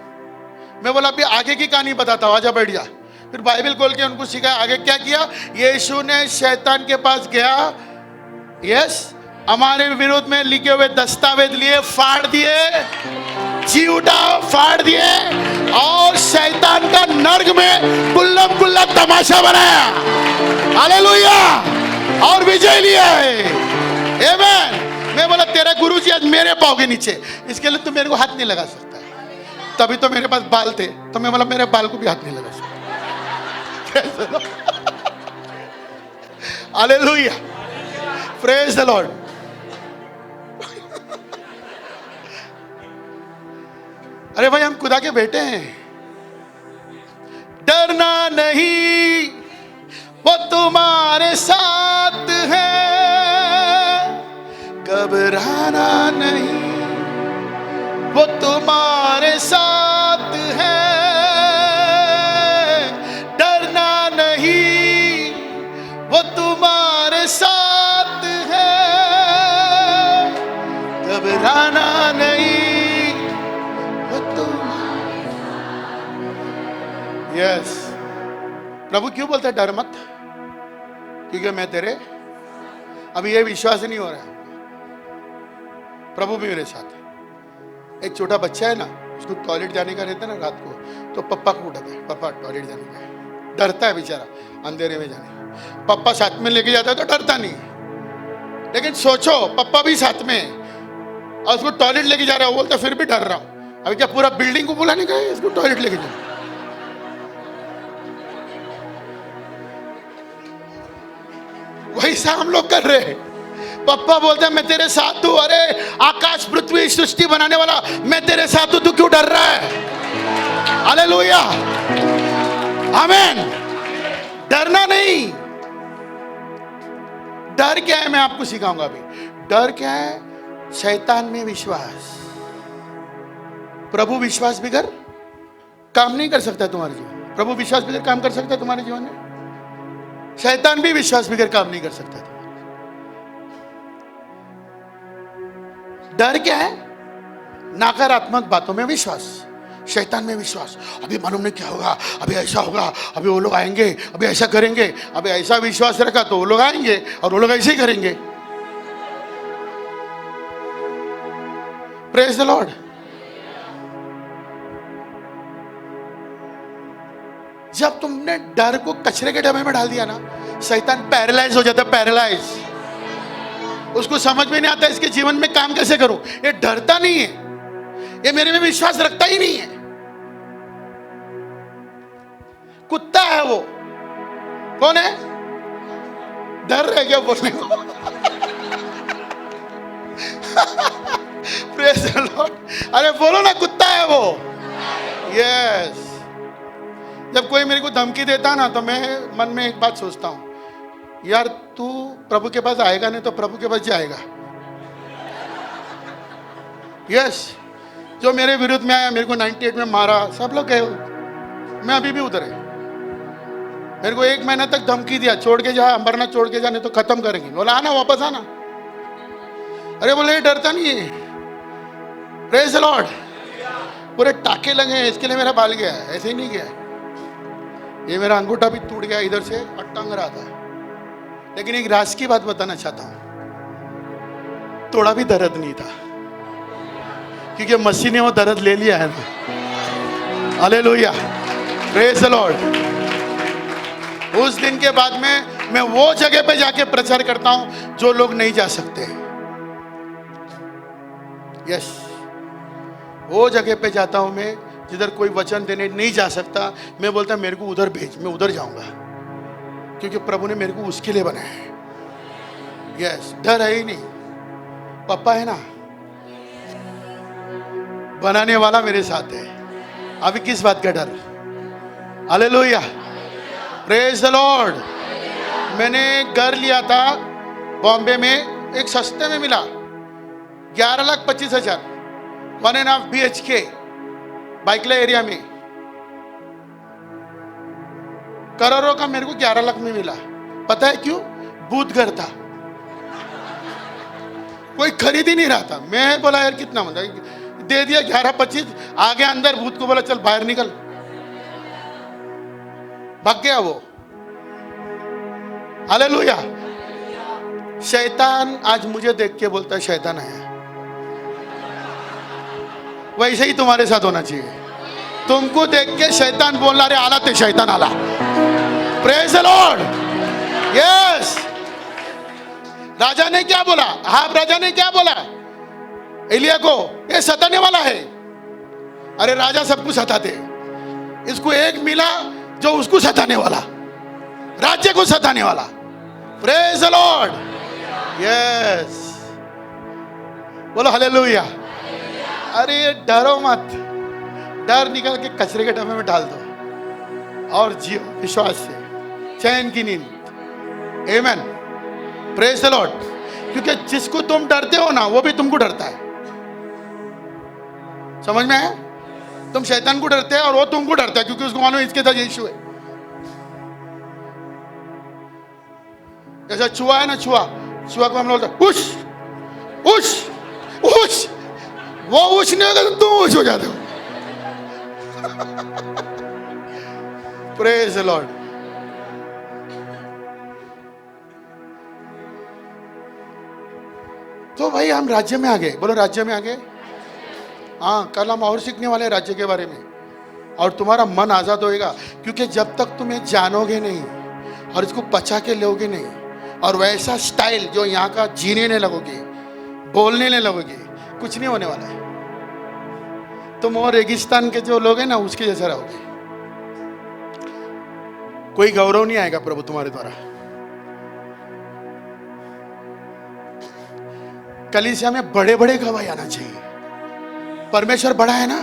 मैं बोला अभी आगे की कहानी बताता हूँ, आजा बैठ जा। फिर बाइबल खोल के उनको सिखाया आगे क्या किया। यीशु ने शैतान के पास गया, यस, हमारे विरोध में लिखे हुए दस्तावेज लिए, फाड़ दिए, जी उठा, फाड़ दिए और शैतान का नर्क में गुल्लम गुल्ला तमाशा बनाया। हालेलुया। और विजय लिया है। आमीन। मैं बोला तेरा गुरुजी आज मेरे पाँव के नीचे, इसके लिए तू मेरे को हाथ नहीं लगा सकता है। तभी तो मेरे पास बाल थे, तो मैं बोला मेरे बाल को भी हाथ नहीं लगा सकता। हालेलुया। Praise the Lord. अरे भाई हम खुदा के बेटे हैं। डरना नहीं, वो तुम्हारे साथ है, घबराना नहीं, वो तुम्हारे साथ है, डरना नहीं, वो तुम्हारे साथ है, घबराना नहीं, वो तुम्हारे। यस। प्रभु क्यों बोलता है डर मत? क्योंकि मैं तेरे, अभी ये विश्वास नहीं हो रहा है, प्रभु भी मेरे साथ है। एक छोटा बच्चा है ना, उसको टॉयलेट जाने का रहता है ना रात को, तो पप्पा को उठाता है, पापा टॉयलेट जाने का है। डरता है बेचारा अंधेरे में जाने। पप्पा साथ में लेके जाता है तो डरता नहीं। लेकिन सोचो पप्पा भी साथ में और उसको टॉयलेट लेके जा रहा है, वो बोलता फिर भी डर रहा हूं। अभी क्या पूरा बिल्डिंग को बुलाने का है इसको टॉयलेट लेके जाना? वैसा हम लोग कर रहे हैं। पप्पा बोलते हैं मैं तेरे साथ हूं। अरे आकाश पृथ्वी सृष्टि बनाने वाला मैं तेरे साथ हूं, तू क्यों डर रहा है? हालेलुया। आमीन। डरना नहीं। डर क्या है मैं आपको सिखाऊंगा अभी। डर क्या है? शैतान में विश्वास। प्रभु विश्वास बगैर काम नहीं कर सकता तुम्हारे जीवन। प्रभु विश्वास बगैर काम कर सकता है तुम्हारे जीवन में। शैतान भी विश्वास बगैर काम नहीं कर सकता। डर क्या है? नकारात्मक बातों में विश्वास, शैतान में विश्वास। अभी मालूम नहीं क्या होगा, अभी ऐसा होगा, अभी वो लोग आएंगे, अभी ऐसा करेंगे। अभी ऐसा विश्वास रखा तो वो लोग आएंगे और वो लोग ऐसे ही करेंगे। Praise the Lord. जब तुमने डर को कचरे के डब्बे में डाल दिया ना, शैतान पैरालाइज हो जाता है। पैरालाइज, उसको समझ में नहीं आता इसके जीवन में काम कैसे करूं। ये डरता नहीं है, ये मेरे में विश्वास रखता ही नहीं है। कुत्ता है वो। कौन है? डर रहे क्या बोलने को? Praise the Lord. अरे बोलो ना, कुत्ता है वो। यस। जब कोई मेरे को धमकी देता ना तो मैं मन में एक बात सोचता हूं, यार तू प्रभु के पास आएगा नहीं तो प्रभु के पास जाएगा। यस। जो मेरे विरुद्ध में आया, मेरे को 98 में मारा, सब लोग गए, मैं अभी भी उधर है। मेरे को 1 महीना तक धमकी दिया, छोड़ के जा, अंबरनाथ छोड़ के जा नहीं तो खत्म करेंगे। बोला आना, वापस आना। अरे बोले ये डरता नहीं है। Praise the Lord. पूरे टाके लगे हैं, इसके लिए मेरा बाल गया है, ऐसे ही नहीं गया। ये मेरा अंगूठा भी टूट गया इधर से और टंग रहा था। लेकिन एक राज की बात बताना चाहता हूं, थोड़ा भी दर्द नहीं था, क्योंकि मसीह ने वो दर्द ले लिया है ना। हालेलुया। Praise the Lord. उस दिन के बाद में मैं वो जगह पे जाके प्रचार करता हूं जो लोग नहीं जा सकते। यस। वो जगह पे जाता हूं मैं जिधर कोई वचन देने नहीं जा सकता। मैं बोलता मेरे को उधर भेज, मैं उधर जाऊंगा, क्योंकि प्रभु ने मेरे को उसके लिए बनाया है। यस। डर है ही नहीं। पापा है ना, बनाने वाला मेरे साथ है। अभी किस बात का डर? Hallelujah, praise the Lord. मैंने घर लिया था बॉम्बे में, एक सस्ते में मिला, 11,25,000, 1.5 BHK बाइकला एरिया में। करोड़ों का मेरे को 11 लाख में मिला। पता है क्यों? बूथ घर था, कोई खरीद ही नहीं रहा था। मैं बोला यार कितना मतलब, दे दिया 11-25, आगे अंदर भूत को बोला चल बाहर निकल, भाग गया वो। हालेलुया। शैतान आज मुझे देख के बोलता है शैतान आया। वैसे ही तुम्हारे साथ होना चाहिए। तुमको देख के शैतान बोलना, रे आला ते शैतान आला। Praise the Lord. यस। राजा ने क्या बोला? हाब राजा ने क्या बोला एलिया को? ये सताने वाला है। अरे राजा सबको सताते, इसको एक मिला जो उसको सताने वाला, राज्य को सताने वाला। Praise the Lord. यस, बोलो हालेलुया। अरे डरो मत, डर निकल के कचरे के डब्बे में डाल दो और जियो विश्वास से, चैन की नींद। आमेन, प्रेज द लॉर्ड। क्योंकि जिसको तुम डरते हो ना, वो भी तुमको डरता है। समझ में है? तुम शैतान को डरते हैं और वो तुमको डरता है, क्योंकि उसको मानो इसके साथ इश्यू है। जैसा चूहा है ना, चूहा को हम लोग बोलते उश उश उश, वो उश नहीं होगा तो तुम उश हो जाते हो। Praise the lord. तो भाई हम राज्य में आ गए। बोलो राज्य में आ गए। हाँ, कल हम और सीखने वाले हैं राज्य के बारे में, और तुम्हारा मन आजाद होएगा। क्योंकि जब तक तुम्हें जानोगे नहीं और इसको पचा के लोगे नहीं, और वैसा स्टाइल जो यहाँ का जीने नहीं लगोगे, बोलने नहीं लगोगे, कुछ नहीं होने वाला है। तुम और रेगिस्तान के जो लोग हैं ना, उसके जैसा रहोगे। कोई गौरव नहीं आएगा प्रभु तुम्हारे द्वारा। कलीसिया में बड़े बड़े गवाही आना चाहिए। परमेश्वर बड़ा है ना,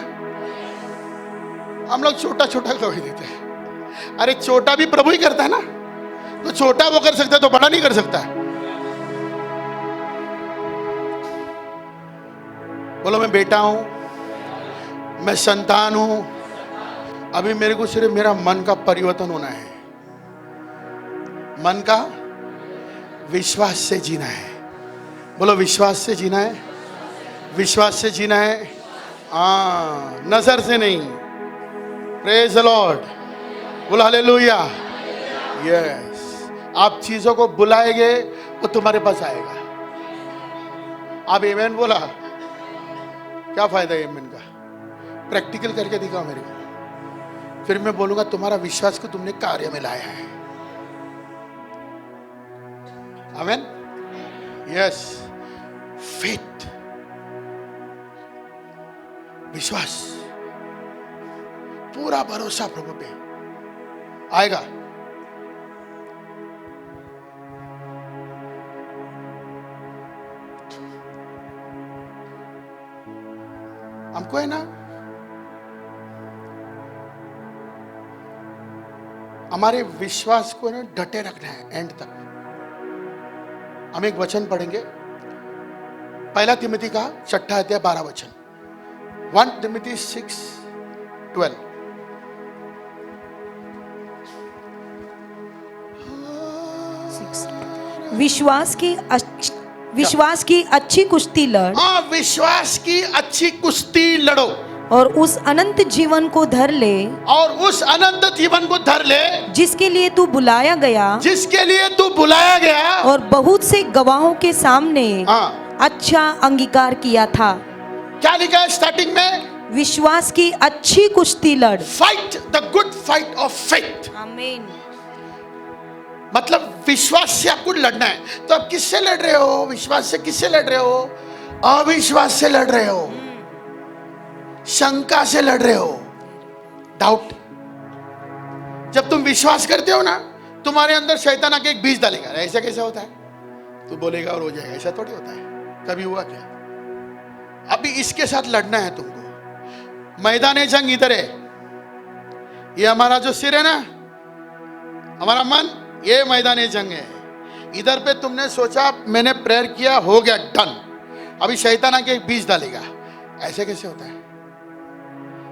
हम लोग छोटा छोटा गवाही देते हैं। अरे छोटा भी प्रभु ही करता है ना, तो छोटा वो कर सकता है तो बड़ा नहीं कर सकता है। बोलो मैं बेटा हूं, मैं संतान हूं। अभी मेरे को सिर्फ मेरा मन का परिवर्तन होना है। मन का विश्वास से जीना है। बोलो विश्वास से जीना है, विश्वास से जीना है। नजर से नहीं। Praise the Lord. बोलो हालेलुया। यस, आप चीजों को बुलाएंगे वो तुम्हारे पास आएगा। आप आमेन बोला, क्या फायदा है आमेन का? प्रैक्टिकल करके दिखाओ मेरे को, फिर मैं बोलूंगा तुम्हारा विश्वास को तुमने कार्य में लाया है। आमेन। यस, फेथ, विश्वास, पूरा भरोसा प्रभु पे आएगा। हमको है ना, हमारे विश्वास को ना डटे रखना है एंड तक। हम एक वचन पढ़ेंगे, पहला तिमोथी का 6 अध्याय 12 वचन। 1 Timothy 6:12। विश्वास की अच्छी कुश्ती लड़। हाँ, विश्वास की अच्छी कुश्ती लड़ो, और उस अनंत जीवन को धर ले, और उस अनंत जीवन को धर ले जिसके लिए तू बुलाया गया, जिसके लिए तू बुलाया गया, और बहुत से गवाहों के सामने अच्छा अंगीकार किया था। क्या लिखा है स्टार्टिंग में? विश्वास की अच्छी कुश्ती लड़। Fight the good fight of faith. आमीन। मतलब विश्वास से आपको लड़ना है। तो आप किससे लड़ रहे हो? विश्वास से किससे लड़ रहे हो? अविश्वास से लड़ रहे हो, शंका से लड़ रहे हो, डाउट। जब तुम विश्वास करते हो ना, तुम्हारे अंदर शैतान आके एक बीज डालेगा। ऐसा कैसा होता है? तू बोलेगा और हो जाएगा। ऐसा थोड़ी होता है। कभी हुआ क्या? अभी इसके साथ लड़ना है तुमको। मैदान जंग इधर है, ये हमारा जो सिर है ना, हमारा मन, ये मैदान जंग है। इधर पे तुमने सोचा, मैंने प्रेयर किया, हो गया, डन। अभी शैतान आके बीज डालेगा। ऐसे कैसे होता है?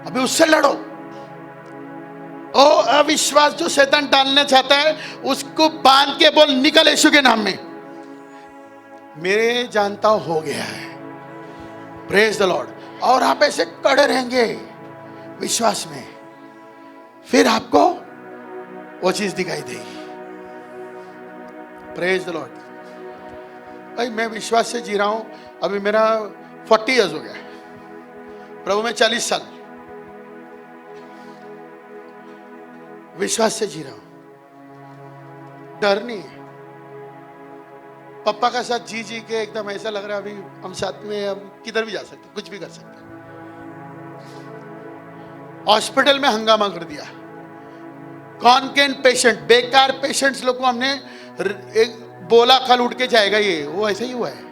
अभी उससे लड़ो। ओ अविश्वास जो शैतान डालना चाहता है, उसको बांध के बोल, निकल यीशु के नाम में। मेरे जानता हूं हो गया है। Praise the Lord. और आप ऐसे कड़े रहेंगे विश्वास में, फिर आपको वो चीज दिखाई देगी। Praise the Lord. भाई मैं विश्वास से जी रहा हूं। अभी मेरा 40 इयर्स हो गया, प्रभु में 40 साल विश्वास से जी रहा हूं। डर नहीं है। पापा का साथ जी जी के एकदम ऐसा लग रहा है अभी हम साथ में, हम किधर भी जा सकते, कुछ भी कर सकते। हॉस्पिटल में हंगामा कर दिया। कॉन्केन पेशेंट, बेकार पेशेंट्स लोग को हमने एक बोला कल उठ के जाएगा, ये वो ऐसा ही हुआ है।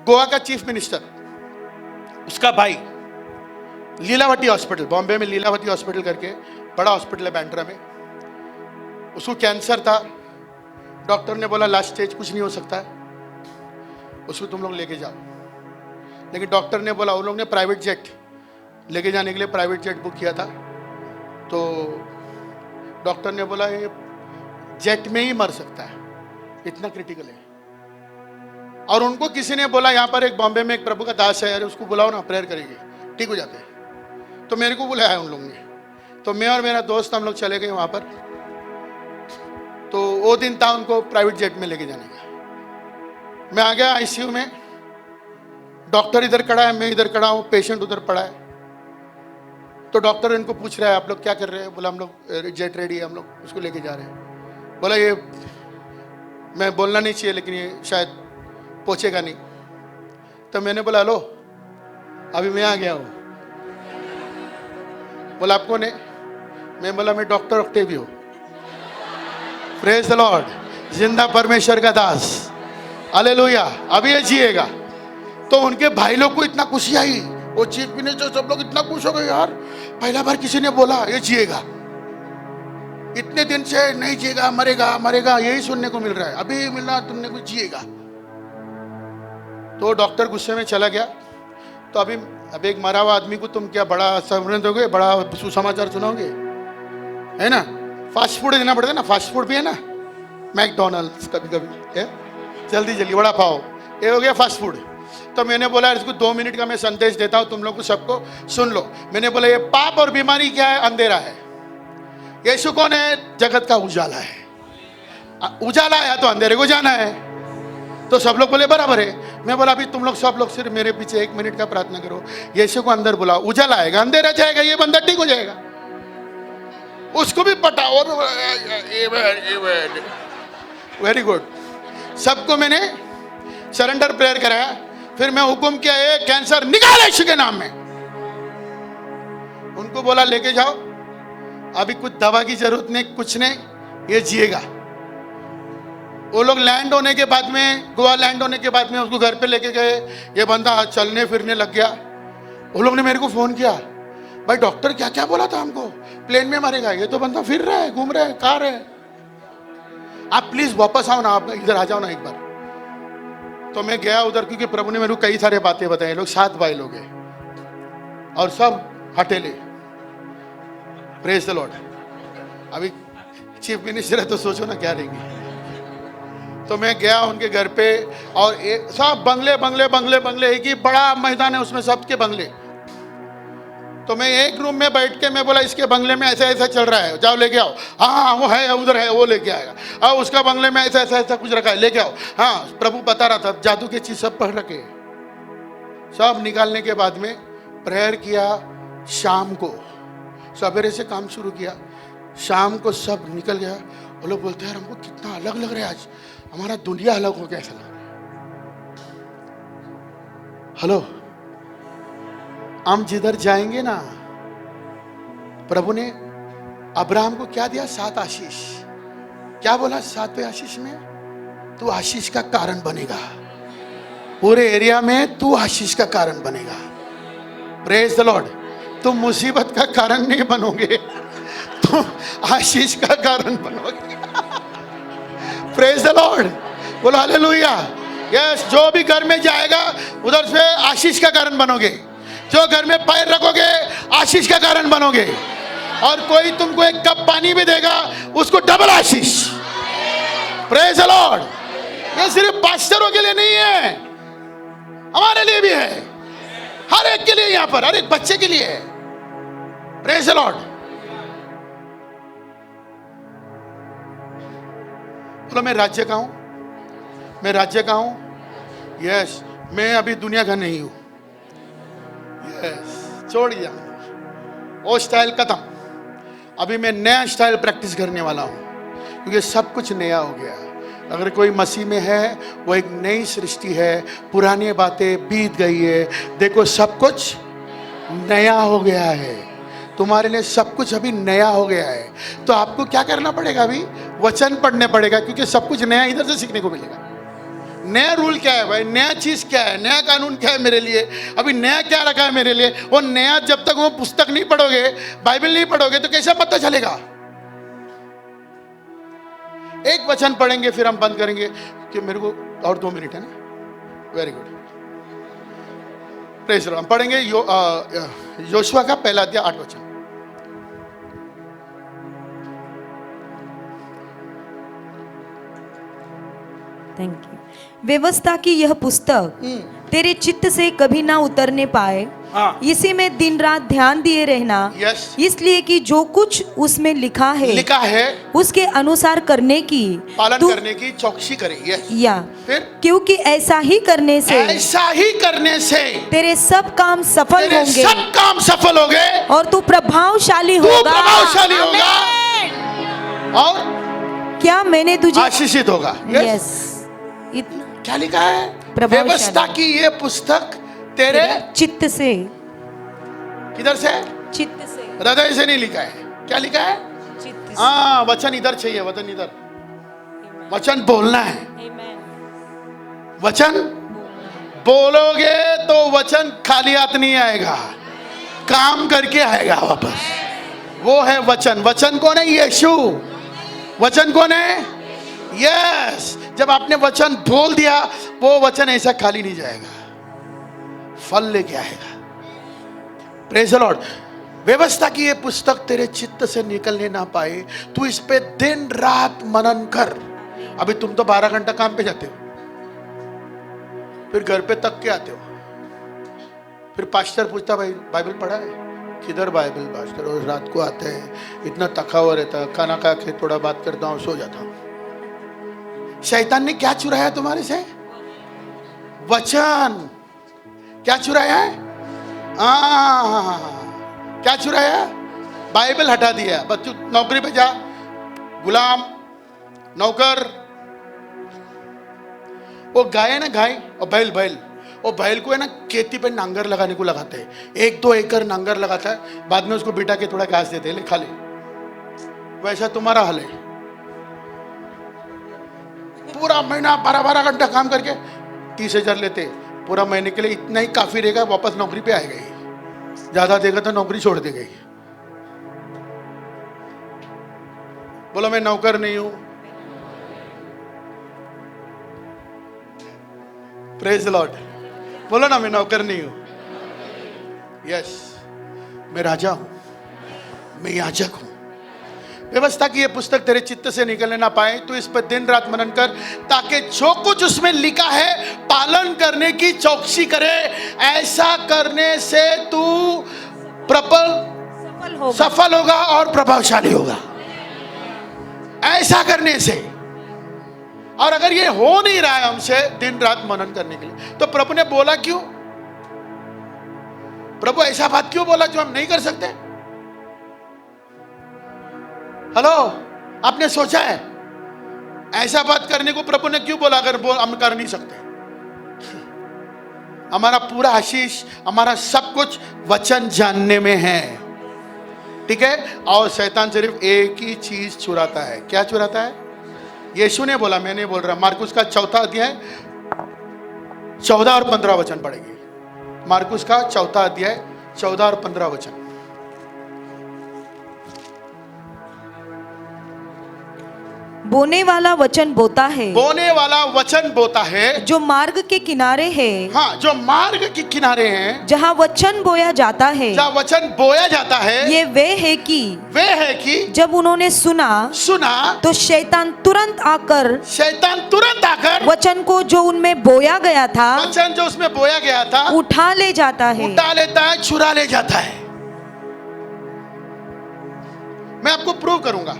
गोवा का चीफ मिनिस्टर, उसका भाई लीलावती हॉस्पिटल, बॉम्बे में लीलावती हॉस्पिटल करके बड़ा हॉस्पिटल है बांद्रा में, उसको कैंसर था। डॉक्टर ने बोला लास्ट स्टेज, कुछ नहीं हो सकता है, उसको तुम लोग लेके जाओ। लेकिन डॉक्टर ने बोला, उन लोग ने प्राइवेट जेट लेके जाने के लिए प्राइवेट जेट बुक किया था, तो डॉक्टर ने बोला ये जेट में ही मर सकता है, इतना क्रिटिकल है। और उनको किसी ने बोला यहाँ पर एक बॉम्बे में एक प्रभु का दास है, उसको बुलाओ ना, प्रेयर करेंगे, ठीक हो जाते हैं। तो मेरे को बुलाया है उन लोगों ने, तो मैं और मेरा दोस्त हम लोग चले गए वहाँ पर। तो वो दिन था उनको प्राइवेट जेट में लेके जाने का। मैं आ गया आईसीयू में, डॉक्टर इधर खड़ा है, मैं इधर खड़ा हूँ, पेशेंट उधर पड़ा है। तो डॉक्टर इनको पूछ रहा है आप लोग क्या कर रहे हैं? बोला हम लोग जेट रेडी है, हम लोग उसको लेके जा रहे हैं। बोला ये मैं बोलना नहीं चाहिए लेकिन ये शायद पहुँचेगा नहीं। तो मैंने बोला लो अभी मैं आ गया हूँ। बोला आप कौन है? मैं बोला मैं doctor Octavio. Praise the Lord. जिंदा परमेश्वर का दास, हालेलुया। अभी ये जिएगा। तो उनके भाई लोग को इतना खुशी आई, वो चीफ मिनिस्टर सब लोग इतना खुश हो गए, यार पहला बार किसी ने बोला ये जिएगा। इतने दिन से नहीं जिएगा, मरेगा मरेगा, यही सुनने को मिल रहा है, अभी मिला तुमने कुछ जिएगा। तो डॉक्टर गुस्से में चला गया। तो अभी एक मरा हुआ आदमी को तुम क्या बड़ा समझ दोगे, बड़ा सुसमाचार सुनाओगे, है ना? फास्ट फूड देना पड़ता है ना, फास्ट फूड भी है ना, मैकडोनल्ड्स कभी कभी है, जल्दी जल्दी बड़ा पाओ, ये हो गया फास्ट फूड। तो मैंने बोला इसको 2 मिनट का मैं संदेश देता हूँ, तुम लोग को सबको सुन लो। मैंने बोला ये पाप और बीमारी क्या है? अंधेरा है। यीशु कौन है? जगत का उजाला है। उजाला है तो अंधेरे को जाना है। तो सब लोग बोले बराबर है। मैं बोला अभी तुम लोग सब लोग सिर्फ मेरे पीछे 1 मिनट का प्रार्थना करो, यीशु को अंदर बुलाओ, उजाला आएगा, अंधेरा जाएगा, ये बंदा ठीक हो जाएगा। उसको भी पटा, वो वेरी गुड। सबको मैंने सरेंडर प्रेयर कराया। फिर मैं हुक्म किया ये कैंसर निकाल यीशु के नाम में। उनको बोला लेके जाओ, अभी कुछ दवा की जरूरत नहीं, कुछ नहीं, ये जिएगा। वो लोग लैंड होने के बाद में, गोवा लैंड होने के बाद में उसको घर पे लेके गए। ये बंदा चलने फिरने लग गया। वो लोग ने मेरे को फोन किया, भाई डॉक्टर क्या क्या बोला था हमको, प्लेन में मरेगा, ये तो बंदा फिर रहा है, घूम रहा है, कार है। आप प्लीज वापस आओ ना, आप इधर आ जाओ ना एक बार। तो मैं गया उधर, क्योंकि प्रभु ने मेरे को कई सारे बातें बताई। लोग 7 भाई लोग हैं और सब हटेले। Praise the lord. अभी चीफ मिनिस्टर है तो सोचो ना क्या रहेंगे। तो मैं गया उनके घर पे, और सब बंगले बंगले बंगले बंगले, एक ही बड़ा मैदान है उसमें सबके बंगले। तो मैं एक रूम में बैठ के मैं बोला इसके बंगले में ऐसा ऐसा चल रहा है, जाओ लेके आओ। हाँ वो है, उधर है, वो लेके आएगा। हाँ उसका बंगले में ऐसा ऐसा ऐसा कुछ रखा है, लेके आओ। हाँ प्रभु बता रहा था, जादू की चीज सब पढ़ रखे। सब निकालने के बाद में प्रेयर किया। शाम को सवेरे से काम शुरू किया, शाम को सब निकल गया। वो लोग बोलते हैं यार हमको कितना अलग लग रहा है आज, हमारा दुनिया अलग हो गया ऐसा लग रहा है। हेलो, हम जिधर जाएंगे ना, प्रभु ने अब्राहम को क्या दिया? 7 आशीष। क्या बोला 7वें आशीष में? तू आशीष का कारण बनेगा, पूरे एरिया में तू आशीष का कारण बनेगा। Praise the Lord. तुम मुसीबत का कारण नहीं बनोगे, तुम आशीष का कारण बनोगे। प्रेज द लॉर्ड, बोलो हालेलुया। यस, जो भी घर में जाएगा उधर से आशीष का कारण बनोगे। जो घर में पैर रखोगे आशीष का कारण बनोगे। और कोई तुमको एक कप पानी भी देगा उसको double Ashish. Praise the lord. ये सिर्फ पास्टरों के लिए नहीं है, हमारे लिए भी है, हर एक के लिए, यहां पर हर एक बच्चे के लिए है। Praise the Lord. बोलो मैं राज्य का हूं, मैं राज्य का हूं। यस, मैं अभी दुनिया का नहीं हूं। यस, छोड़ दिया वो स्टाइल, खत्म। अभी मैं नया स्टाइल प्रैक्टिस करने वाला हूं, क्योंकि सब कुछ नया हो गया। अगर कोई मसीह में है वो एक नई सृष्टि है, पुरानी बातें बीत गई है, देखो सब कुछ नया हो गया है। तुम्हारे लिए सब कुछ अभी नया हो गया है। तो आपको क्या करना पड़ेगा? अभी वचन पढ़ने पड़ेगा, क्योंकि सब कुछ नया इधर से सीखने को मिलेगा। नया रूल क्या है भाई, नया चीज क्या है, नया कानून क्या है मेरे लिए, अभी नया क्या रखा है मेरे लिए। वो नया, जब तक वो पुस्तक नहीं पढ़ोगे, बाइबल नहीं पढ़ोगे, तो कैसा पता चलेगा? एक वचन पढ़ेंगे फिर हम बंद करेंगे, कि मेरे को और 2 मिनट है ना। Very good, praise the lord. हम पढ़ेंगे योशुआ का पहला अध्याय 8 वचन। Thank you. व्यवस्था की यह पुस्तक तेरे चित्त से कभी ना उतरने पाए, इसी में दिन रात ध्यान दिए रहना। इसलिए कि जो कुछ उसमें लिखा है उसके अनुसार करने की, पालन करने की चौकसी करे। या फिर क्योंकि ऐसा ही करने से तेरे सब काम सफल होंगे, सब काम सफल होंगे, और तू प्रभावशाली होगा। और क्या मैंने तुझे आशीषित होगा। यस, इतना क्या लिखा है? व्यवस्था की ये पुस्तक तेरे चित्त से, किधर से? चित्त से, हृदय से नहीं लिखा है। क्या लिखा है? चित्त से। हाँ, वचन इधर चाहिए, वचन इधर। वचन बोलना है। वचन बोलोगे तो वचन खाली हाथ नहीं आएगा, काम करके आएगा वापस। वो है वचन। वचन कौन है? यीशु। वचन कौन है? यस। जब आपने वचन बोल दिया, वो वचन ऐसा खाली नहीं जाएगा, फल लेके आएगा। Praise the Lord. व्यवस्था की ये पुस्तक तेरे चित्त से निकलने ना पाए, तू इस पे दिन रात मनन कर। अभी तुम तो 12 घंटा काम पे जाते हो, फिर घर पे तक के आते हो, फिर पास्टर पूछता भाई बाइबल पढ़ा है? किधर बाइबल पास्टर? और रात को आते हैं, इतना थका हुआ रहता है, खाना खा के थोड़ा बात करता हूँ, सो जाता हूँ। शैतान ने क्या चुराया तुम्हारे से? वचन। क्या चुराया है? क्या चुराया? बाइबल हटा दिया। बच्चों नौकरी पे जा, गुलाम, नौकर। वो गाय है ना, गाय और बैल, वो बैल को है ना खेती पे नांगर लगाने को लगाते हैं। 1-2 एकड़ नांगर लगाता है, बाद में उसको बिठा के थोड़ा घास देते हैं, ले खा ले। वैसा तुम्हारा हाल है। पूरा महीना 12-12 घंटा काम करके 30,000 लेते, पूरा महीने के लिए इतना ही काफी रहेगा, वापस नौकरी पे आएगा ही। ज्यादा देगा तो नौकरी छोड़ देगा ही। बोलो मैं नौकर नहीं हूं। Praise the Lord. बोलो ना मैं नौकर नहीं हूं। यस, मैं राजा हूं, मैं याजक हूं। व्यवस्था की ये पुस्तक तेरे चित्त से निकलने ना पाए, तो इस पर दिन रात मनन कर, ताकि जो कुछ उसमें लिखा है पालन करने की चौकसी करे। ऐसा करने से तू सफल होगा और प्रभावशाली होगा। ऐसा करने से। और अगर ये हो नहीं रहा है हमसे दिन रात मनन करने के लिए, तो प्रभु ने बोला क्यों? प्रभु ऐसा बात क्यों बोला जो हम नहीं कर सकते? हेलो, आपने सोचा है ऐसा बात करने को प्रभु ने क्यों बोला? अगर हम कर नहीं सकते। हमारा पूरा आशीष, हमारा सब कुछ वचन जानने में है, ठीक है? और शैतान सिर्फ एक ही चीज चुराता है। क्या चुराता है? यीशु ने बोला, मैं नहीं बोल रहा। मार्कुस का 4 अध्याय 14 और 15 वचन पढ़ेंगे। मार्कुस का 4 अध्याय 14 और 15 वचन। बोने वाला वचन बोता है, बोने वाला वचन बोता है, जो मार्ग के किनारे है। हाँ, जो मार्ग के किनारे हैं, जहाँ वचन बोया जाता है, जहाँ वचन बोया जाता है, ये वे है कि जब उन्होंने सुना तो शैतान तुरंत आकर वचन को जो उनमें बोया गया था, वचन जो उसमें बोया गया था, उठा ले जाता है, उठा लेता है, चुरा ले जाता है। मैं आपको प्रूव करूंगा,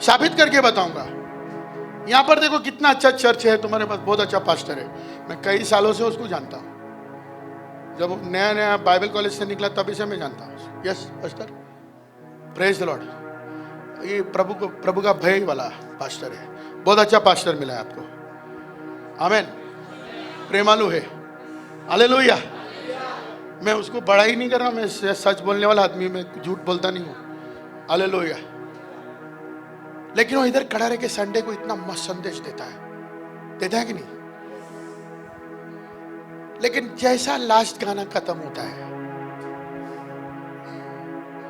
साबित करके बताऊंगा। यहां पर देखो कितना अच्छा चर्च है, तुम्हारे पास बहुत अच्छा पास्टर है। मैं कई सालों से उसको जानता हूं, जब नया नया बाइबल कॉलेज से निकला तभी से मैं जानता हूं। Yes pastor, praise the lord. ये प्रभु का भय वाला पास्टर है, बहुत अच्छा पास्टर मिला है आपको। आमीन, प्रेमालु है, हालेलुया। मैं उसको बड़ा ही नहीं कर रहा, मैं सच बोलने वाला आदमी, मैं झूठ बोलता नहीं हूं, हालेलुया। लेकिन वो इधर खड़ा रह के संडे को इतना मस्त संदेश देता है कि नहीं? लेकिन जैसा लास्ट गाना खत्म होता है,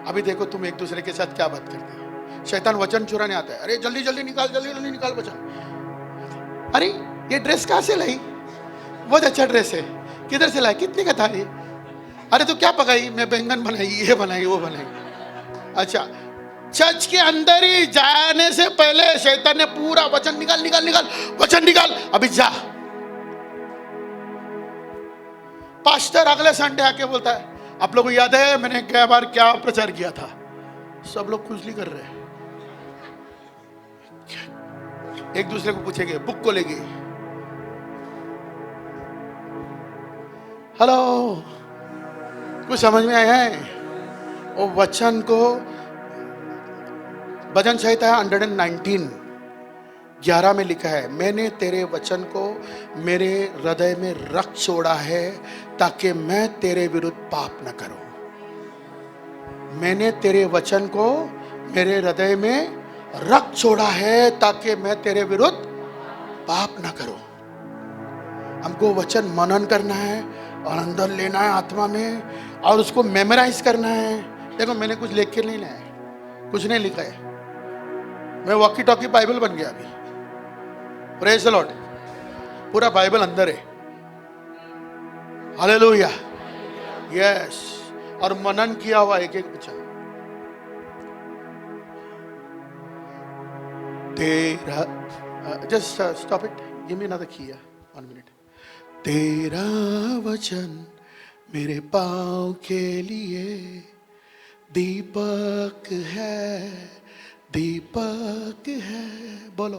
अभी देखो तुम एक दूसरे के साथ क्या बात करते हो। शैतान वचन चुराने आता है, अरे जल्दी जल्दी निकाल, जल्दी जल्दी निकाल वचन। अरे ये ड्रेस कहां से लाई? बहुत अच्छा ड्रेस है, किधर से लाई? कितने का था ये? अरे तो क्या पकाई? मैं बैंगन बनाई, ये बनाई, वो बनाई। अच्छा, चर्च के अंदर ही जाने से पहले शैतान ने पूरा वचन निकाल निकाल निकाल, वचन निकाल, अभी जा। पास्टर अगले संडे आके बोलता है, आप लोगों को याद है मैंने क्या बार क्या प्रचार किया था? सब लोग खुजली कर रहे हैं, एक दूसरे को पूछेंगे, बुक को लेंगे। हेलो, कुछ समझ में आया है? वो वचन को भजन संहिता 119 11 में लिखा है, मैंने तेरे वचन को मेरे हृदय में रख छोड़ा है ताकि मैं तेरे विरुद्ध पाप न करूं। मैंने तेरे वचन को मेरे हृदय में रख छोड़ा है ताकि मैं तेरे विरुद्ध पाप न करूं। हमको वचन मनन करना है और अंदर लेना है आत्मा में, और उसको मेमोराइज करना है। देखो मैंने कुछ लिख के नहीं लाया, कुछ नहीं लिखा है, मैं वॉकी टॉकी बाइबल बन गया अभी। प्रेज द लॉर्ड, पूरा बाइबल अंदर है, हालेलुया, यस। और मनन किया हुआ एक एक वचन। तेरा, just stop it, give me another की, 1 मिनट। तेरा वचन मेरे पाँव के लिए दीपक है, दीपक है। बोलो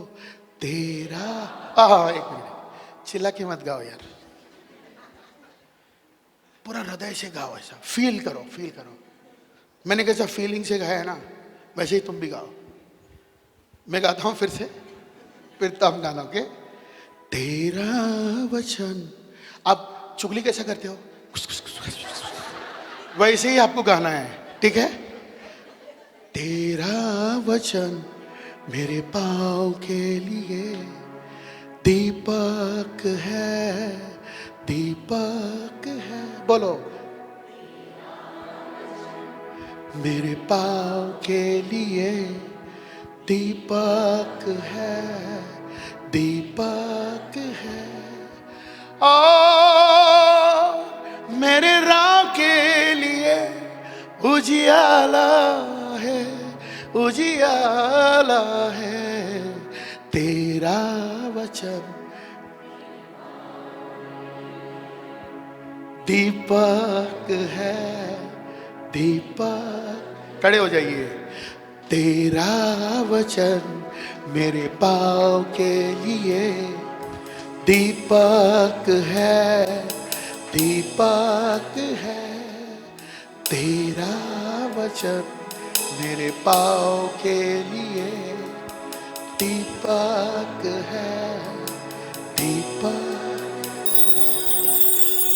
तेरा। एक मिनट, चिल्ला के मत गाओ यार, पूरा हृदय से गाओ, ऐसा फील करो, फील करो। मैंने कैसा फीलिंग से गाया है ना, वैसे ही तुम भी गाओ। मैं गाता हूं फिर तुम गाना, ओके? तेरा वचन। अब चुगली कैसा करते हो? वैसे ही आपको गाना है, ठीक है? तेरा वचन मेरे पाँव के लिए दीपक है, दीपक है। बोलो मेरे पाँव के लिए दीपक है, दीपक है। और मेरे राह के लिए उजियाला है, उजियाला है तेरा वचन। दीपक है, दीपक। खड़े हो जाइए। तेरा वचन मेरे पाँव के लिए दीपक है, दीपक है। तेरा वचन मेरे पाँव के लिए दीपक है, दीपक।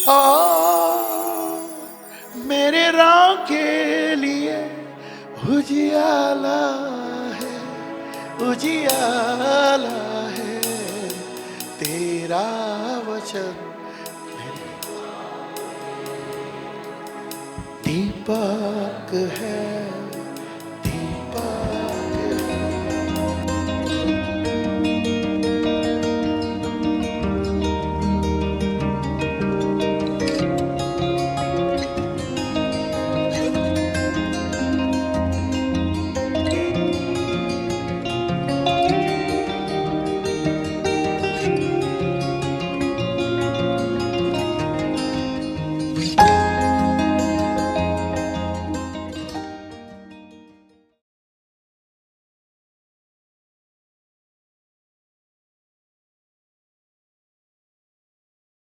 और मेरे राह के लिए उजियाला है, उजियाला है तेरा वचन। दीपक है